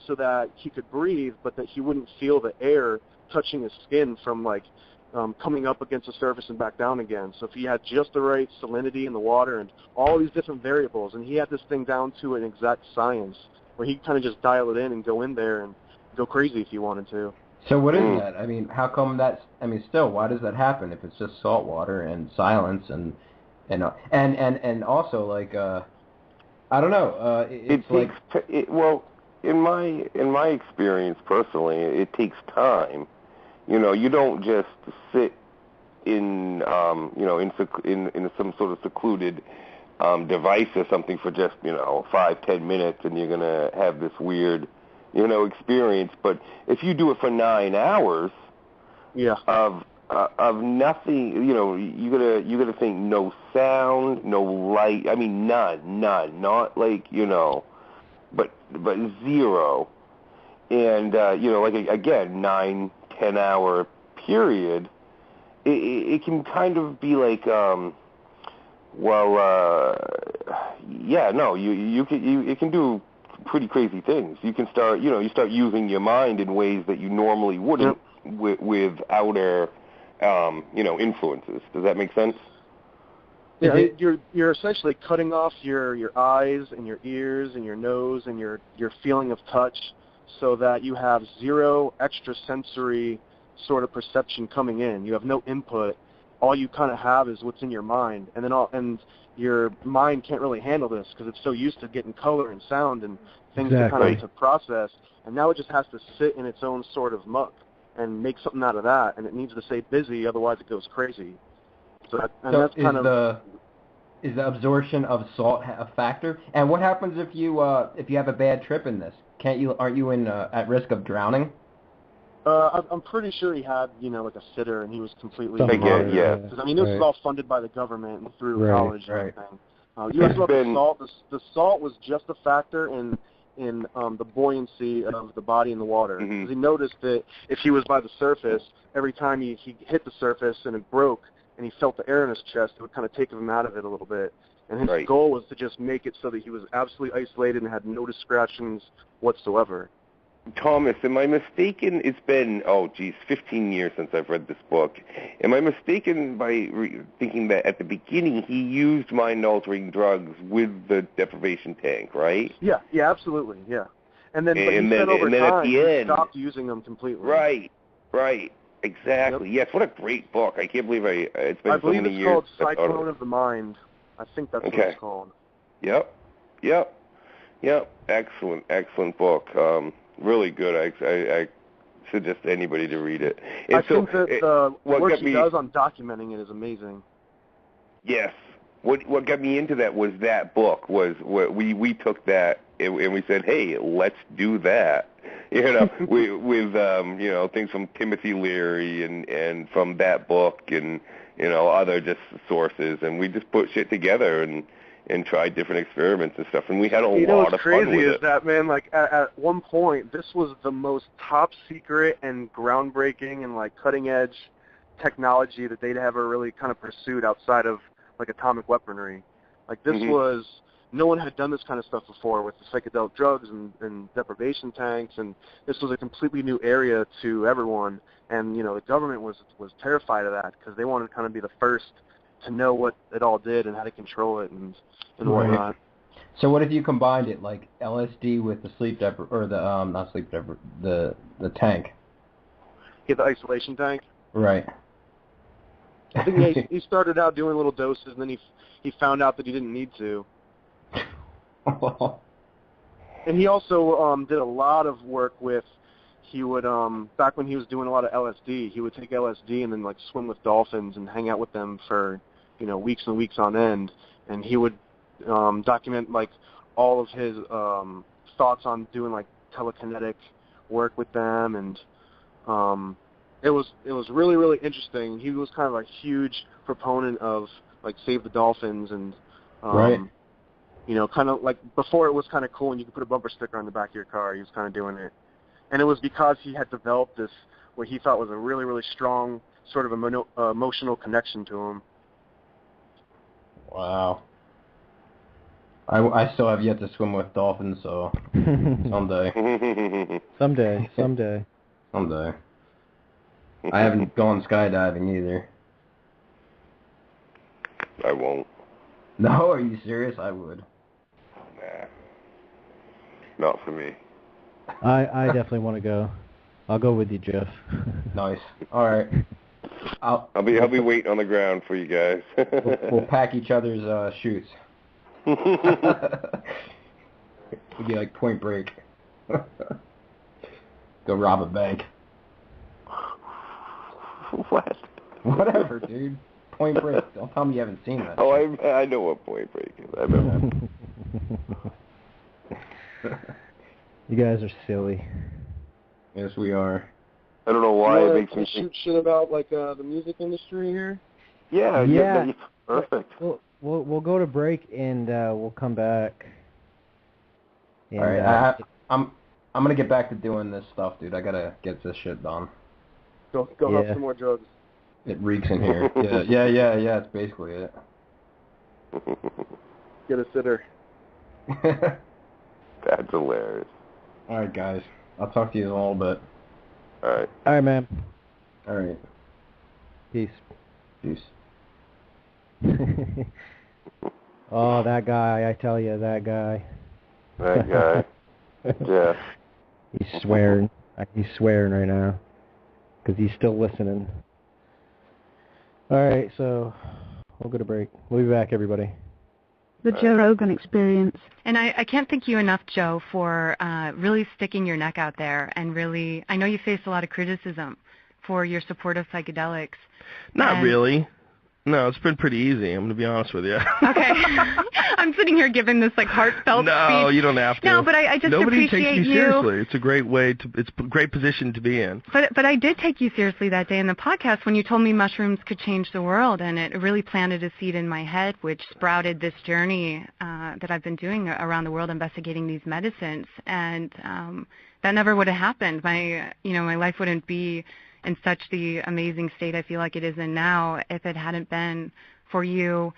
so that he could breathe, but that he wouldn't feel the air touching his skin from like coming up against the surface and back down again. So if he had just the right salinity in the water and all these different variables, and he had this thing down to an exact science where he kind of just dial it in and go in there and go crazy if he wanted to.
So what is that? I mean, how come still, why does that happen if it's just salt water and silence and also like I don't know.
In my experience personally, it takes time. You don't just sit in in some sort of secluded device or something for just 5-10 minutes and you're gonna have this weird experience. But if you do it for 9 hours, of nothing, you gotta think no sound, no light. I mean none, not like but zero. And like again, 9-10 hour period, it can kind of be like, it can do pretty crazy things. You can start, you start using your mind in ways that you normally wouldn't with outer, influences. Does that make sense?
Yeah, you're essentially cutting off your eyes and your ears and your nose and your feeling of touch, so that you have zero extrasensory sort of perception coming in. You have no input. All you kind of have is what's in your mind, and your mind can't really handle this because it's so used to getting color and sound and things to kind of to process, and now it just has to sit in its own sort of muck and make something out of that, and it needs to stay busy, otherwise it goes crazy. So that's kind of...
Is the absorption of salt a factor? And what happens if you have a bad trip in this? Aren't you at risk of drowning?
I'm pretty sure he had, like a sitter, and he was completely...
Yeah.
Because, this was all funded by the government and through college and everything. You asked about the salt. The salt was just a factor in the buoyancy of the body in the water. Because he noticed that if he was by the surface, every time he hit the surface and it broke, and he felt the air in his chest, it would kind of take him out of it a little bit. And his goal was to just make it so that he was absolutely isolated and had no distractions whatsoever.
Thomas, am I mistaken? It's been, 15 years since I've read this book. Am I mistaken by thinking that at the beginning he used mind-altering drugs with the deprivation tank, right?
Yeah, absolutely, yeah. And then over time, he stopped using them completely.
Right. Exactly. Yep. Yes, what a great book. I can't believe it's been so many years.
I believe it's called Cyclone of the Mind. I think that's what it's called.
Yep. Excellent book. Really good. I suggest anybody to read it. And
I think that the work he does on documenting it is amazing.
Yes. What got me into that was that book. We took that and we said, hey, let's do that. With things from Timothy Leary and from that book and other just sources, and we just put shit together and tried different experiments and stuff, and we had a lot of fun with it.
What's crazy is that, man, like at one point, this was the most top secret and groundbreaking and like cutting edge technology that they'd ever really kind of pursued outside of like atomic weaponry. Like this was, no one had done this kind of stuff before with the psychedelic drugs and deprivation tanks, and this was a completely new area to everyone. And the government was terrified of that because they wanted to kind of be the first to know what it all did and how to control it and whatnot.
So what if you combined it like LSD with the the tank?
Get the isolation tank.
Right.
I think he started out doing little doses, and then he found out that he didn't need to. And he also did a lot of work with. He would back when he was doing a lot of LSD, he would take LSD and then like swim with dolphins and hang out with them for weeks and weeks on end, and he would document like all of his thoughts on doing like telekinetic work with them, and it was really, really interesting. He was kind of a huge proponent of like Save the Dolphins and kind of like before it was kind of cool and you could put a bumper sticker on the back of your car. He was kind of doing it, and it was because he had developed this what he thought was a really, really strong sort of emotional connection to him.
Wow. I still have yet to swim with dolphins, so someday. Someday. I haven't gone skydiving either.
I won't.
No, are you serious? I would.
Nah. Not for me.
I definitely want to go. I'll go with you, Jeff.
Nice. All right.
I'll be waiting on the ground for you guys.
we'll pack each other's chutes. We'll be like Point Break. Go rob a bank.
What?
Whatever, dude. Point Break. Don't tell me you haven't seen that.
Oh, I know what Point Break is. I know.
You guys are silly.
Yes, we are.
I don't know why it makes me
shoot shit about like the music industry here.
Yeah. Perfect.
We'll go to break and we'll come back. And,
all right. I'm gonna get back to doing this stuff, dude. I gotta get this shit done.
Go have some more drugs.
It reeks in here. Yeah, that's basically it.
Get a sitter.
That's hilarious.
All right, guys. I'll talk to you in a little bit.
All right.
All right, man.
All right.
Peace. Oh, that guy, I tell you, that guy.
That guy. Jeff.
He's swearing. He's swearing right now because he's still listening. All right, so we'll go to break. We'll be back, everybody.
The Joe Rogan Experience.
And I can't thank you enough, Joe, for really sticking your neck out there and really, I know you faced a lot of criticism for your support of psychedelics.
Not really. No, it's been pretty easy. I'm going to be honest with you.
Okay. I'm sitting here giving this like heartfelt speech.
No, you don't have to.
No, but I just
Nobody
appreciate
takes me
you.
seriously. It's a great way to. It's a great position to be in.
But I did take you seriously that day in the podcast when you told me mushrooms could change the world, and it really planted a seed in my head, which sprouted this journey that I've been doing around the world investigating these medicines. And that never would have happened. My life wouldn't be in such the amazing state I feel like it is in now if it hadn't been for you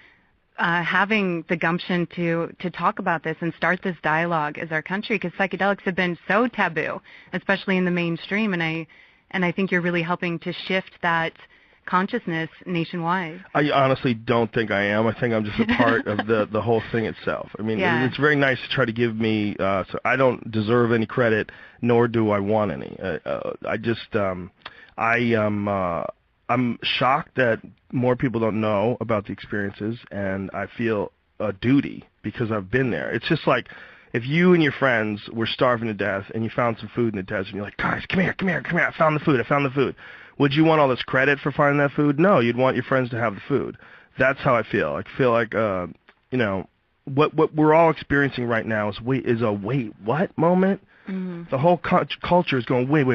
having the gumption to talk about this and start this dialogue as our country, because psychedelics have been so taboo, especially in the mainstream, and I think you're really helping to shift that consciousness nationwide.
I honestly don't think I am. I think I'm just a part of the whole thing itself. I mean, It's very nice to try to give me, so I don't deserve any credit, nor do I want any. I'm shocked that more people don't know about the experiences, and I feel a duty because I've been there. It's just like if you and your friends were starving to death and you found some food in the desert and you're like, guys, come here, I found the food. Would you want all this credit for finding that food? No, you'd want your friends to have the food. That's how I feel. I feel like, what we're all experiencing right now is a wait, what moment? Mm-hmm. The whole culture is going, wait,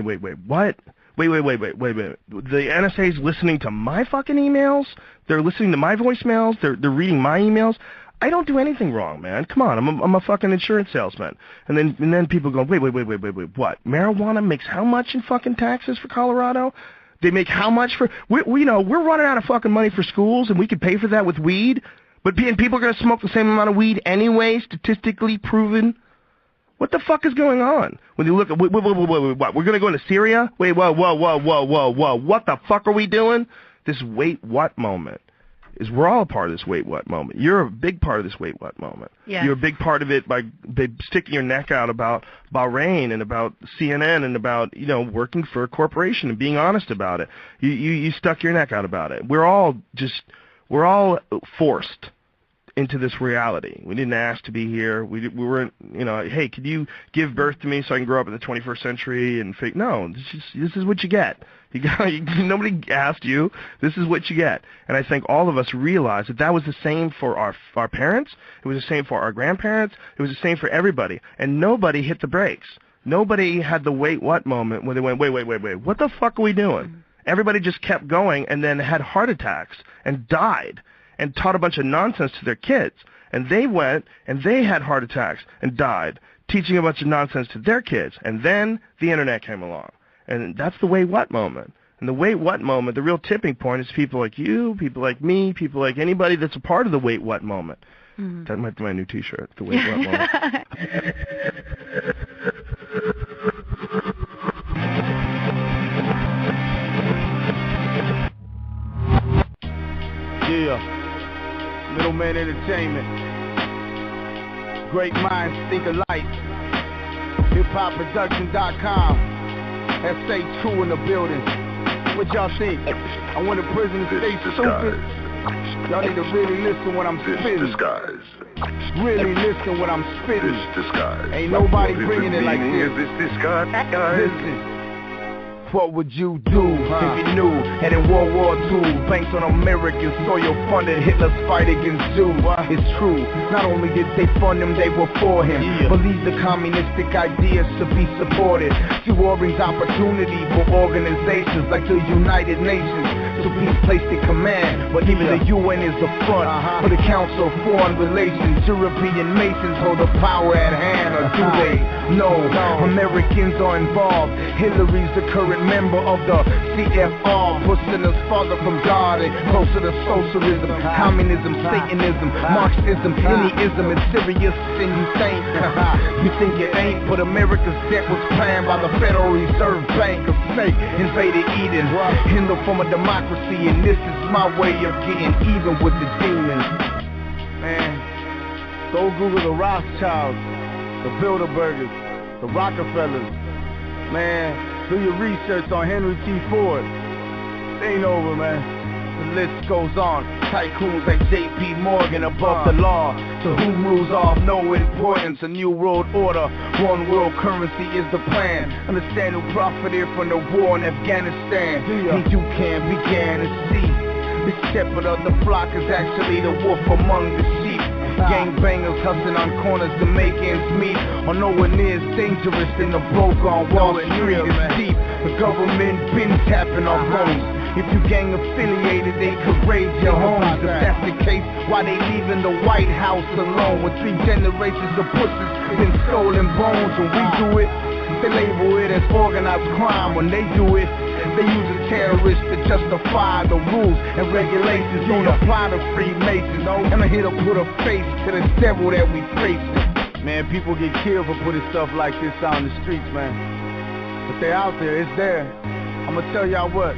what? Wait. The NSA is listening to my fucking emails. They're listening to my voicemails. They're reading my emails. I don't do anything wrong, man. Come on, I'm a fucking insurance salesman. And then people go, wait. What? Marijuana makes how much in fucking taxes for Colorado? They make how much for? We're running out of fucking money for schools, and we could pay for that with weed. But people are gonna smoke the same amount of weed anyway, statistically proven. What the fuck is going on? When you look at, what? We're going to go into Syria? Wait, whoa. What the fuck are we doing? This wait, what moment is we're all a part of this wait, what moment. You're a big part of this wait, what moment.
Yes.
You're a big part of it by sticking your neck out about Bahrain and about CNN and about, working for a corporation and being honest about it. You stuck your neck out about it. We're all forced into this reality. We didn't ask to be here. We weren't, hey, could you give birth to me so I can grow up in the 21st century and fake? No, this is what you get. Nobody asked you. This is what you get. And I think all of us realize that was the same for our parents. It was the same for our grandparents. It was the same for everybody. And nobody hit the brakes. Nobody had the wait what moment where they went, wait, what the fuck are we doing? Everybody just kept going and then had heart attacks and died and taught a bunch of nonsense to their kids. And they went and they had heart attacks and died, teaching a bunch of nonsense to their kids. And then the internet came along. And that's the wait what moment. And the wait what moment, the real tipping point is people like you, people like me, people like anybody that's a part of the wait what moment. Mm-hmm. That might be my new T-shirt, the wait what moment.
Yeah. Middleman Entertainment. Great minds think alike. HipHopProduction.com. SA2 in the building. What y'all think? I want a prison to stay stupid. Y'all need to really listen when I'm spitting. Really listen when I'm spitting. Ain't nobody bringing it like this. Listen. What would you do if you knew that in World War II, banks on American soil funded Hitler's fight against Jews? It's true, not only did they fund him, they were for him. Believe the communistic ideas should be supported. See Warring's opportunity for organizations like the United Nations to to be placed in command. But even the UN is the front for the Council of Foreign Relations. European Masons hold the power at hand, or do they? No, Americans are involved. Hillary's the current member of the CFR, pushing us farther from God and closer to socialism, communism, Satanism, Marxism, anyism. It's serious and you think it ain't, but America's debt was planned by the Federal Reserve Bank. A snake invaded Eden in the form of democracy, and this is my way of getting even with the demons. Man, go Google the Rothschilds, the Bilderbergers, the Rockefellers. Man, do your research on Henry T. Ford. It ain't over, man. The list goes on. Tycoons like J.P. Morgan above the law. To whom rules are of no importance. A new world order. One world currency is the plan. Understand who profited from the war in Afghanistan. And you can begin to see the shepherd of the flock is actually the wolf among the sheep. Gangbangers hustling on corners to make ends meet. Or nowhere near as dangerous than the broke on Wall Street. It's deep. The government been tapping our phones. If you gang affiliated, they could raid your homes. If that's the case, why they leaving the White House alone? With 3 generations of pussies been stolen bones. When we do it, they label it as organized crime. When they do it, they use a terrorist to justify the rules and regulations don't apply to Freemasons. And I'm here to put a face to the devil that we face. Man, people get killed for putting stuff like this out in the streets, man. But they're out there, it's there. I'm gonna tell y'all what.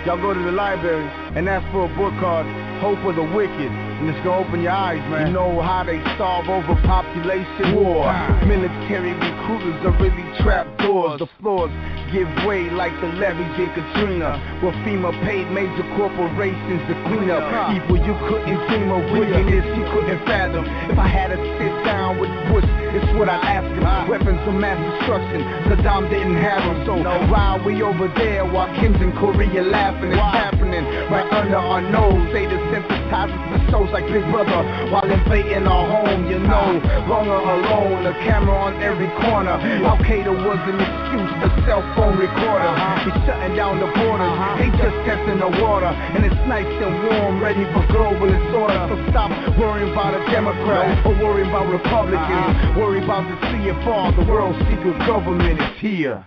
Y'all go to the library and ask for a book called Hope of the Wicked, and it's gonna open your eyes, man. You know how they solve overpopulation war. Military recruiters are really trapdoors. The floors give way like the levees in Katrina, where FEMA paid major corporations to clean up evil you couldn't dream of, wickedness you couldn't fathom. If I had to sit down with Bush, it's what I'd ask him. Weapons of mass destruction, Saddam didn't have them. So while we over there, while Kim's in Korea laughing, it's happening right under our nose. Say the sensitizes the shows like Big Brother while invading our home, you know. Longer alone, a camera on every corner. Al-Qaeda was an excuse, the cell phone recorder. He's shutting down the borders, they just testing the water. And it's nice and warm, ready for globalist order. So stop worrying about a Democrat or worrying about Republicans. Worry about the CFR, the world's secret government is here.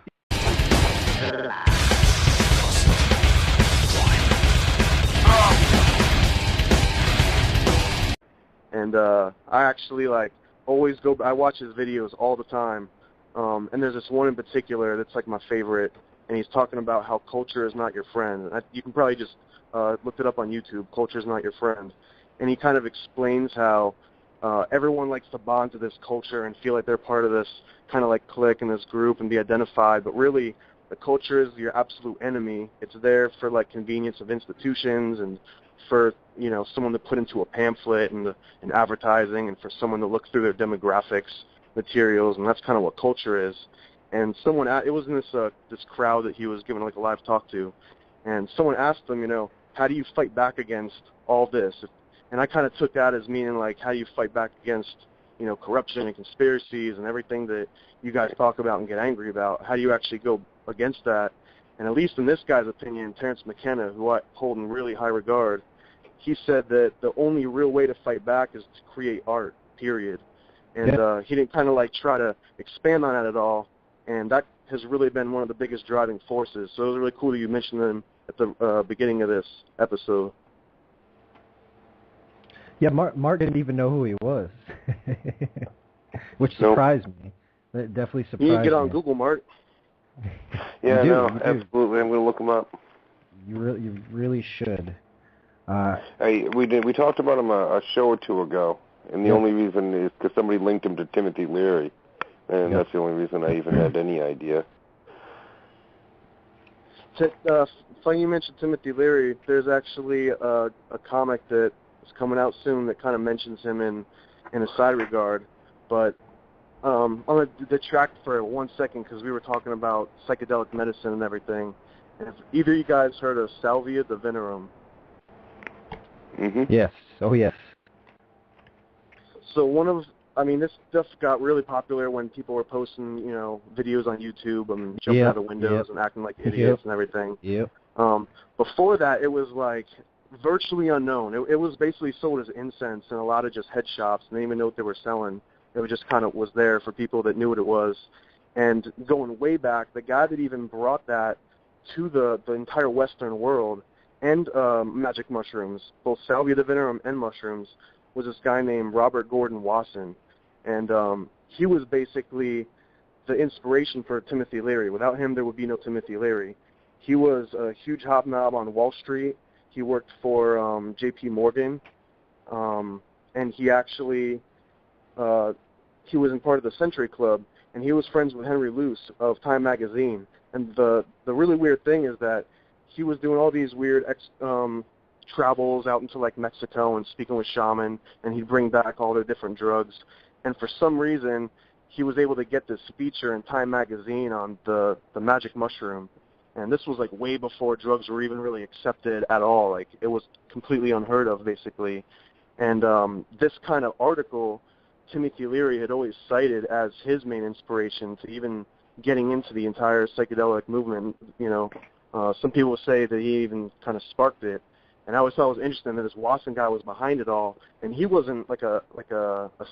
And I actually always I watch his videos all the time. And there's this one in particular that's like my favorite, and he's talking about how culture is not your friend. You can probably just look it up on YouTube, Culture is Not Your Friend. And he kind of explains how everyone likes to bond to this culture and feel like they're part of this kind of like clique in this group and be identified, but really the culture is your absolute enemy. It's there for like convenience of institutions and for, you know, someone to put into a pamphlet and advertising, and for someone to look through their demographics materials, and that's kind of what culture is. And someone, it was in this crowd that he was giving like a live talk to, and someone asked him, you know, how do you fight back against all this? And I kind of took that as meaning like, how do you fight back against, you know, corruption and conspiracies and everything that you guys talk about and get angry about? How do you actually go against that? And at least in this guy's opinion, Terrence McKenna, who I hold in really high regard, he said that the only real way to fight back is to create art, period. And he didn't kind of like try to expand on that at all, and that has really been one of the biggest driving forces. So it was really cool that you mentioned them at the beginning of this episode.
Yeah, Mark didn't even know who he was, which surprised me. It definitely surprised me.
You need to get on Google, Mark.
Yeah, no, absolutely. I'm going to look him up.
You really should.
We talked about him a show or two ago, and the only reason is because somebody linked him to Timothy Leary, and that's the only reason I even had any idea.
Funny you mentioned Timothy Leary. There's actually a comic that is coming out soon that kind of mentions him in a side regard, but I'm going to detract for 1 second because we were talking about psychedelic medicine and everything. And if either of you guys heard of Salvia divinorum?
Mm-hmm.
Yes. Oh, yes.
So this stuff got really popular when people were posting, you know, videos on YouTube and jumping out of windows and acting like idiots and everything.
Yep.
Before that, it was like virtually unknown. It was basically sold as incense in a lot of just head shops. They didn't even know what they were selling. It was just kind of was there for people that knew what it was. And going way back, the guy that even brought that to the entire Western world and magic mushrooms, both salvia divinorum and mushrooms, was this guy named Robert Gordon Wasson. And he was basically the inspiration for Timothy Leary. Without him, there would be no Timothy Leary. He was a huge hobnob on Wall Street. He worked for J.P. Morgan, and he actually he was in part of the Century Club, and he was friends with Henry Luce of Time Magazine. And the really weird thing is that he was doing all these weird travels out into like Mexico and speaking with shaman, and he'd bring back all their different drugs. And for some reason, he was able to get this feature in Time Magazine on the magic mushroom. And this was like way before drugs were even really accepted at all. Like it was completely unheard of, basically. And this kind of article, Timothy Leary had always cited as his main inspiration to even getting into the entire psychedelic movement. You know, some people say that he even kind of sparked it. And I always thought it was interesting that this Wasson guy was behind it all, and he wasn't like a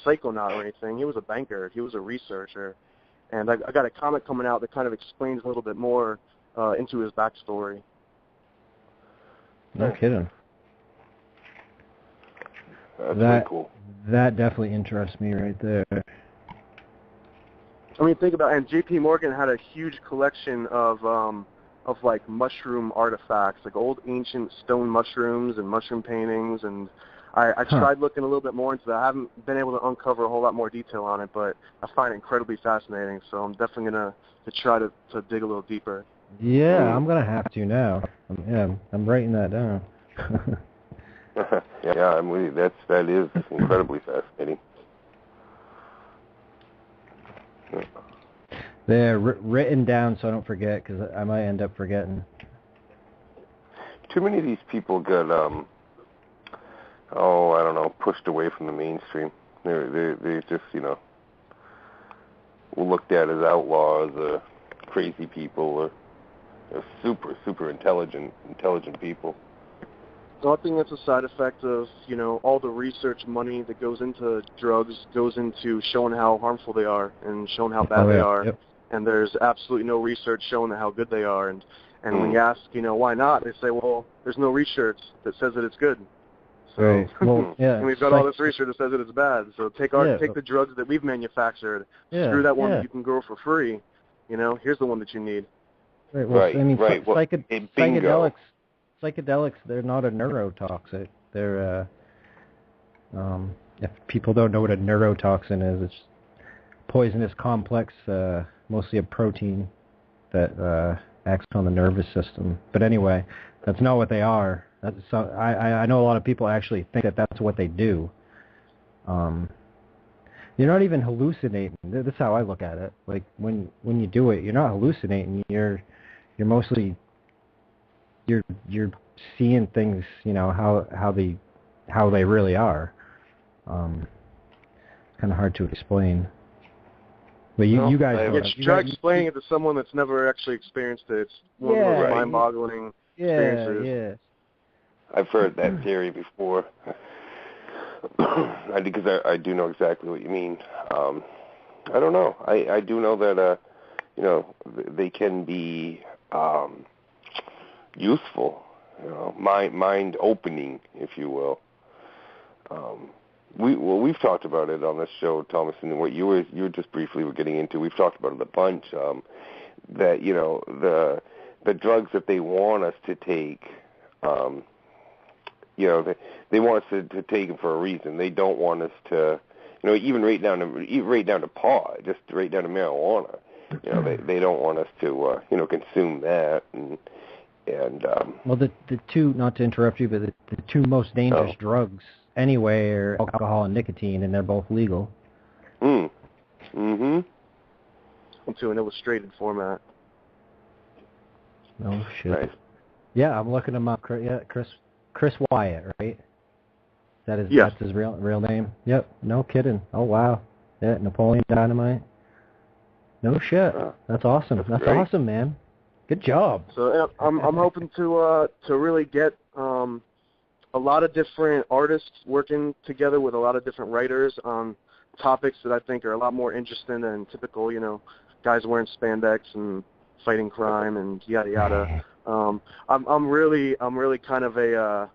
psychonaut or anything. He was a banker. He was a researcher. And I got a comic coming out that kind of explains a little bit more into his backstory.
No kidding.
That's really cool.
That definitely interests me right there.
I mean, think about it. And J.P. Morgan had a huge collection of like mushroom artifacts, like old ancient stone mushrooms and mushroom paintings. And I tried looking a little bit more into that. I haven't been able to uncover a whole lot more detail on it, but I find it incredibly fascinating. So I'm definitely going to try to dig a little deeper.
Yeah, I'm gonna have to now. I'm writing that down.
Yeah, I'm with you. That is incredibly fascinating.
They're written down so I don't forget, because I might end up forgetting.
Too many of these people got I don't know, pushed away from the mainstream. They just, you know, looked at as outlaws, crazy people, or super, super intelligent people.
So I think that's a side effect of, you know, all the research money that goes into drugs goes into showing how harmful they are and showing how bad they are. Yep. And there's absolutely no research showing how good they are. And when you ask, you know, why not, they say, well, there's no research that says that it's good. So
right. Well, yeah,
and we've got all this research that says that it's bad. So take the drugs that we've manufactured. Screw that one that you can grow for free. You know, here's the one that you need.
Right. Well, I mean, psychedelics, they're not a neurotoxic. They're, if people don't know what a neurotoxin is, it's poisonous complex, mostly a protein that acts on the nervous system. But anyway, that's not what they are. I know a lot of people actually think that that's what they do. You're not even hallucinating. That's how I look at it. Like when you do it, you're not hallucinating. You're mostly you're seeing things, you know, how they really are. It's kind of hard to explain. But you guys
try explaining it to someone that's never actually experienced it. It's one of those mind-boggling experiences.
Yeah.
I've heard that theory before. Because I do know exactly what you mean. I don't know. I do know that you know, they can be useful, you know, mind opening, if you will. We've talked about it on this show, Thomas, and what you were just briefly were getting into. We've talked about it a bunch. That, you know, the drugs that they want us to take, you know, they want us to take them for a reason. They don't want us to, you know, even right down to pot, just right down to marijuana. You know, they don't want us to, you know, consume that. And
well, the two, not to interrupt you, but the two most dangerous drugs anyway are alcohol and nicotine, and they're both legal.
Into an illustrated format.
Oh shit.
Right.
Yeah, I'm looking him up. Yeah, Chris Wyatt, right? That's his real name. Yep. No kidding. Oh wow. Yeah, Napoleon Dynamite. No shit. That's awesome. That's awesome, man. Good job.
So I'm hoping to really get a lot of different artists working together with a lot of different writers on topics that I think are a lot more interesting than typical, guys wearing spandex and fighting crime and yada yada. I'm really kind of a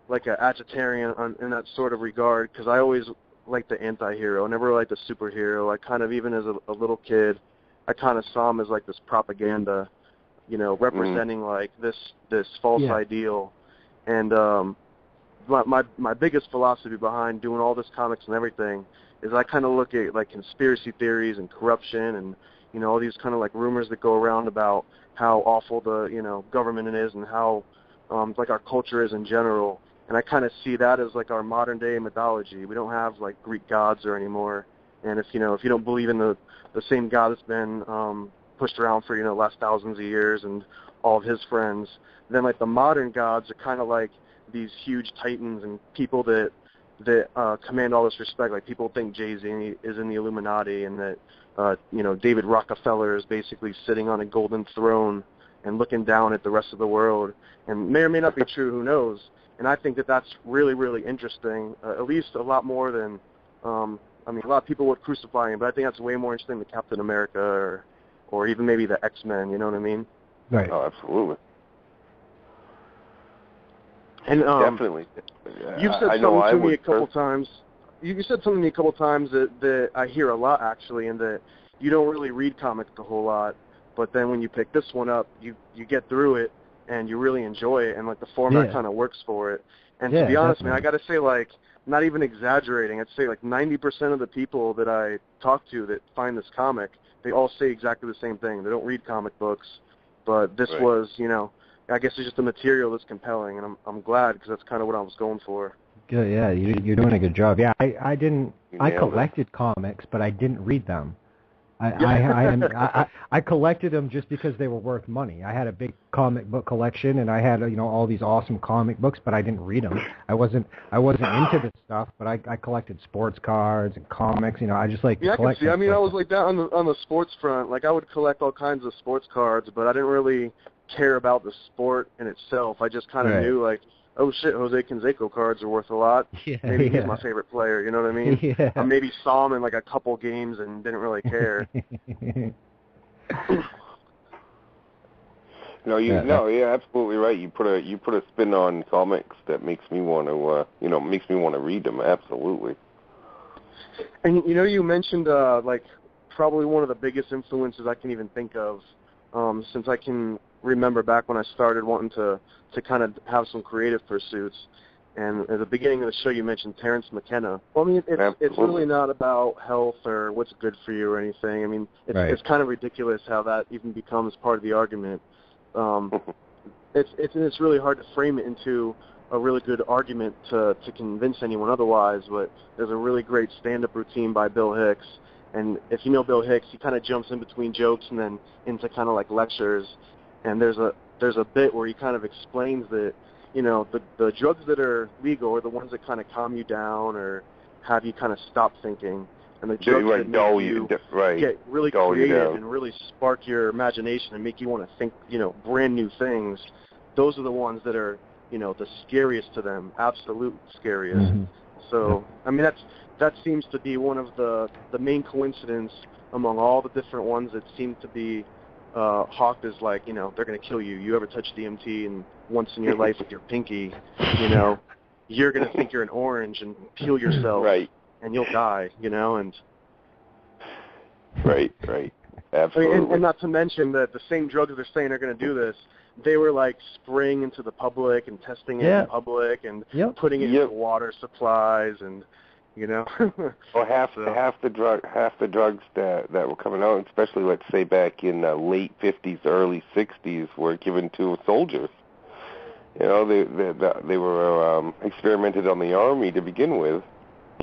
agitarian in that sort of regard, because I always liked the anti-hero. I never liked the superhero. I kind of, even as a little kid, I kind of saw him as like this propaganda, representing like this false ideal. And my biggest philosophy behind doing all this comics and everything is I kind of look at like conspiracy theories and corruption and all these kind of like rumors that go around about how awful the government is and how like our culture is in general. And I kind of see that as like our modern day mythology. We don't have like Greek gods or anymore. And if you don't believe in the same God that's been pushed around for last thousands of years and all of his friends, then like the modern gods are kind of like these huge titans and people that command all this respect. Like people think Jay-Z is in the Illuminati, and that David Rockefeller is basically sitting on a golden throne and looking down at the rest of the world. And may or may not be true, who knows? And I think that that's really, really interesting, at least a lot more than, a lot of people would crucify him, but I think that's way more interesting than Captain America or even maybe the X-Men, you know what I mean?
Right.
Oh, absolutely.
And
definitely.
You've said something to me a couple times. You said something to me a couple times that I hear a lot, actually, and that you don't really read comics a whole lot, but then when you pick this one up, you get through it, and you really enjoy it, and like the format kind of works for it. And to be honest, man, I got to say, like, not even exaggerating, I'd say like 90% of the people that I talk to that find this comic, they all say exactly the same thing. They don't read comic books, but this was, I guess it's just the material that's compelling, and I'm glad, because that's kind of what I was going for.
Good, yeah, you're doing a good job. Yeah, I collected comics, but I didn't read them. I collected them just because they were worth money. I had a big comic book collection, and I had all these awesome comic books, but I didn't read them. I wasn't into this stuff, but I collected sports cards and comics. I just like to collect.
I can see. I was like that on the sports front. Like I would collect all kinds of sports cards, but I didn't really care about the sport in itself. I just kind of knew like, oh shit, Jose Canseco cards are worth a lot. Maybe he's my favorite player, you know what I mean?
Yeah.
I maybe saw him in like a couple games and didn't really care.
You're absolutely right. You put a spin on comics that makes me want to read them. Absolutely.
And you mentioned like probably one of the biggest influences I can even think of, since I can remember back when I started wanting to kind of have some creative pursuits. And at the beginning of the show, you mentioned Terrence McKenna. Well, I mean, it's really not about health or what's good for you or anything. I mean, it's kind of ridiculous how that even becomes part of the argument. It's really hard to frame it into a really good argument to convince anyone otherwise. But there's a really great stand-up routine by Bill Hicks. And if you know Bill Hicks, he kind of jumps in between jokes and then into kind of like lectures. And there's a bit where he kind of explains that, the drugs that are legal are the ones that kind of calm you down or have you kind of stop thinking. And the drugs that make you get really creative and really spark your imagination and make you want to think, brand new things, those are the ones that are, the scariest to them, absolute scariest. Mm-hmm. So, I mean, that seems to be one of the main coincidence among all the different ones that seem to be hawked as like, they're going to kill you. You ever touch DMT and once in your life with your pinky, you're going to think you're an orange and peel yourself and you'll die, and...
Right. Absolutely.
I mean, and not to mention that the same drugs they're saying are going to do this, they were like spraying into the public and testing it in public and putting it into water supplies and,
Well, half the drugs that were coming out, especially let's say back in the late 50s, early 60s, were given to soldiers. They were experimented on the Army to begin with.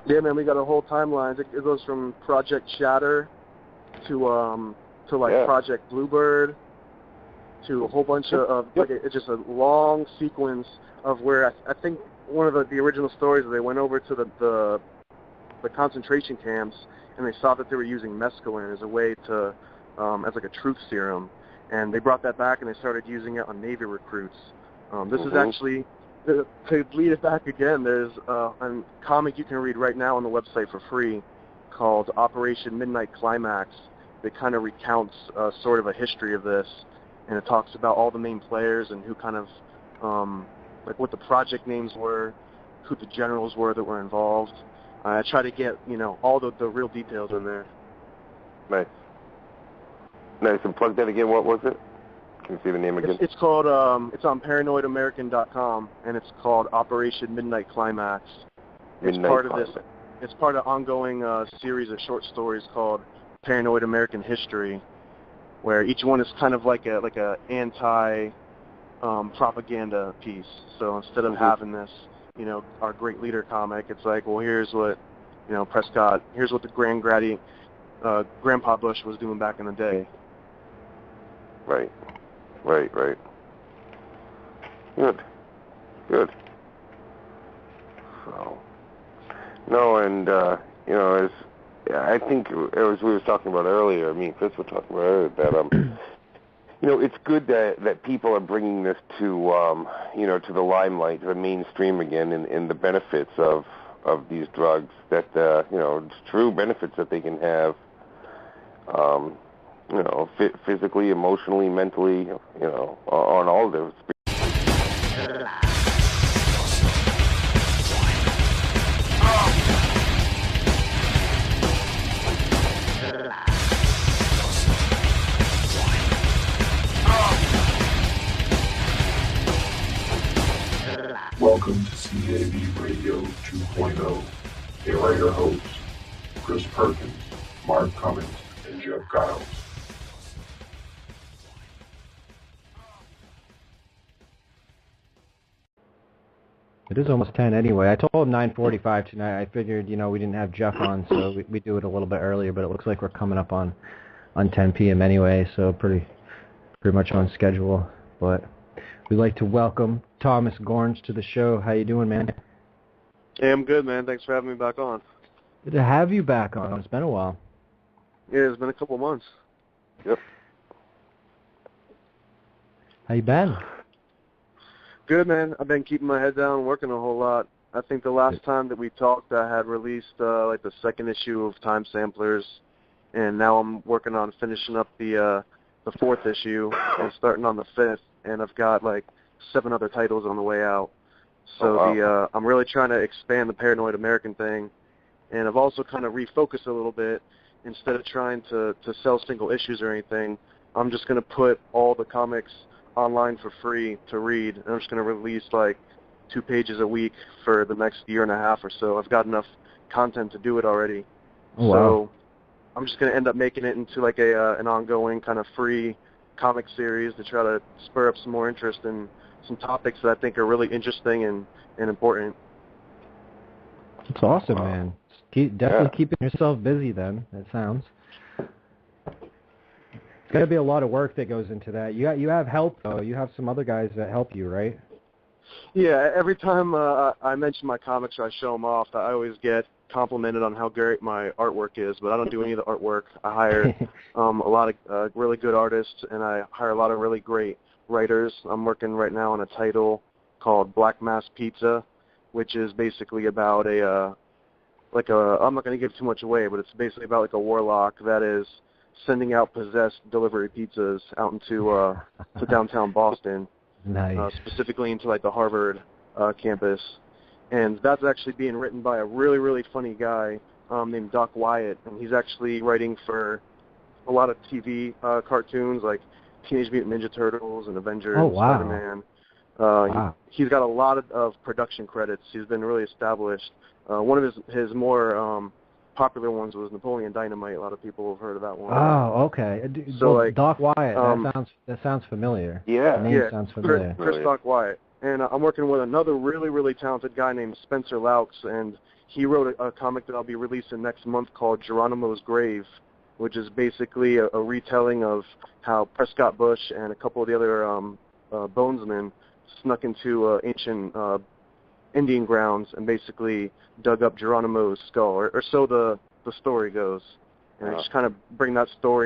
Yeah, man, we got a whole timeline. It goes from Project Shatter to Project Bluebird to a whole bunch of it's just a long sequence of where I think one of the original stories, they went over to the concentration camps and they saw that they were using mescaline as a way to as like a truth serum, and they brought that back and they started using it on Navy recruits. This is actually, to lead it back again, there's a comic you can read right now on the website for free called Operation Midnight Climax. That kind of recounts sort of a history of this, and it talks about all the main players and who kind of, like what the project names were, who the generals were that were involved. I try to get, all the real details in there.
Nice. Nice. And plug that again. What was it? Can you see the name again?
It's called, it's on paranoidamerican.com, and it's called Operation Midnight Climax. It's part of an ongoing series of short stories called Paranoid American History, where each one is kind of like a anti propaganda piece. So instead of having this, our great leader comic, it's like, well, here's what, Prescott, here's what the Grandpa Bush was doing back in the day.
Right. Good. So, no, and as I think, as we were talking about earlier, me and Chris were talking about earlier, that it's good that people are bringing this to to the limelight, to the mainstream again, and the benefits of these drugs, that true benefits that they can have, physically, emotionally, mentally, on all of those.
Welcome to CAV Radio 2.0. Here are your hosts, Chris Perkins, Mark Cummins, and Jeff Giles.
It is almost 10 anyway. I told him 9:45 tonight. I figured, we didn't have Jeff on, so we do it a little bit earlier, but it looks like we're coming up on 10 p.m. anyway, so pretty much on schedule. But we'd like to welcome Thomas Gorence to the show. How you doing, man?
Hey, I'm good, man. Thanks for having me back on.
Good to have you back on. It's been a while.
Yeah, it's been a couple months.
Yep.
How you been?
Good, man. I've been keeping my head down, working a whole lot. I think the last time that we talked, I had released the second issue of Time Samplers, and now I'm working on finishing up the fourth issue and starting on the fifth, and I've got 7 other titles on the way out. So I'm really trying to expand the Paranoid American thing, and I've also kind of refocused a little bit. Instead of trying to sell single issues or anything, I'm just going to put all the comics online for free to read, and I'm just going to release 2 pages a week for the next year and a half or so. I've got enough content to do it already.
Oh, wow.
So I'm just going to end up making it into an ongoing kind of free comic series to try to spur up some more interest in some topics that I think are really interesting and important.
That's awesome, man. Definitely keeping yourself busy then, it sounds. It's got to be a lot of work that goes into that. You have help, though. You have some other guys that help you, right?
Yeah, every time I mention my comics or I show them off, I always get complimented on how great my artwork is, but I don't do any of the artwork. I hire a lot of really good artists, and I hire a lot of really great writers. I'm working right now on a title called Black Mass Pizza, which is basically about I'm not going to give too much away, but it's basically about a warlock that is sending out possessed delivery pizzas out into to downtown Boston.
Nice.
Specifically into the Harvard campus. And that's actually being written by a really, really funny guy named Doc Wyatt, and he's actually writing for a lot of TV cartoons like Teenage Mutant Ninja Turtles and Avengers and Spider-Man. Wow. He's got a lot of production credits. He's been really established. One of his more popular ones was Napoleon Dynamite. A lot of people have heard of that one.
Oh, okay. So Doc Wyatt, that sounds familiar.
Yeah.
The name sounds familiar.
Chris Doc Wyatt. And I'm working with another really, really talented guy named Spencer Laux, and he wrote a comic that I'll be releasing next month called Geronimo's Grave, which is basically a retelling of how Prescott Bush and a couple of the other bonesmen snuck into ancient Indian grounds and basically dug up Geronimo's skull, or so the story goes. And I just kind of bring that story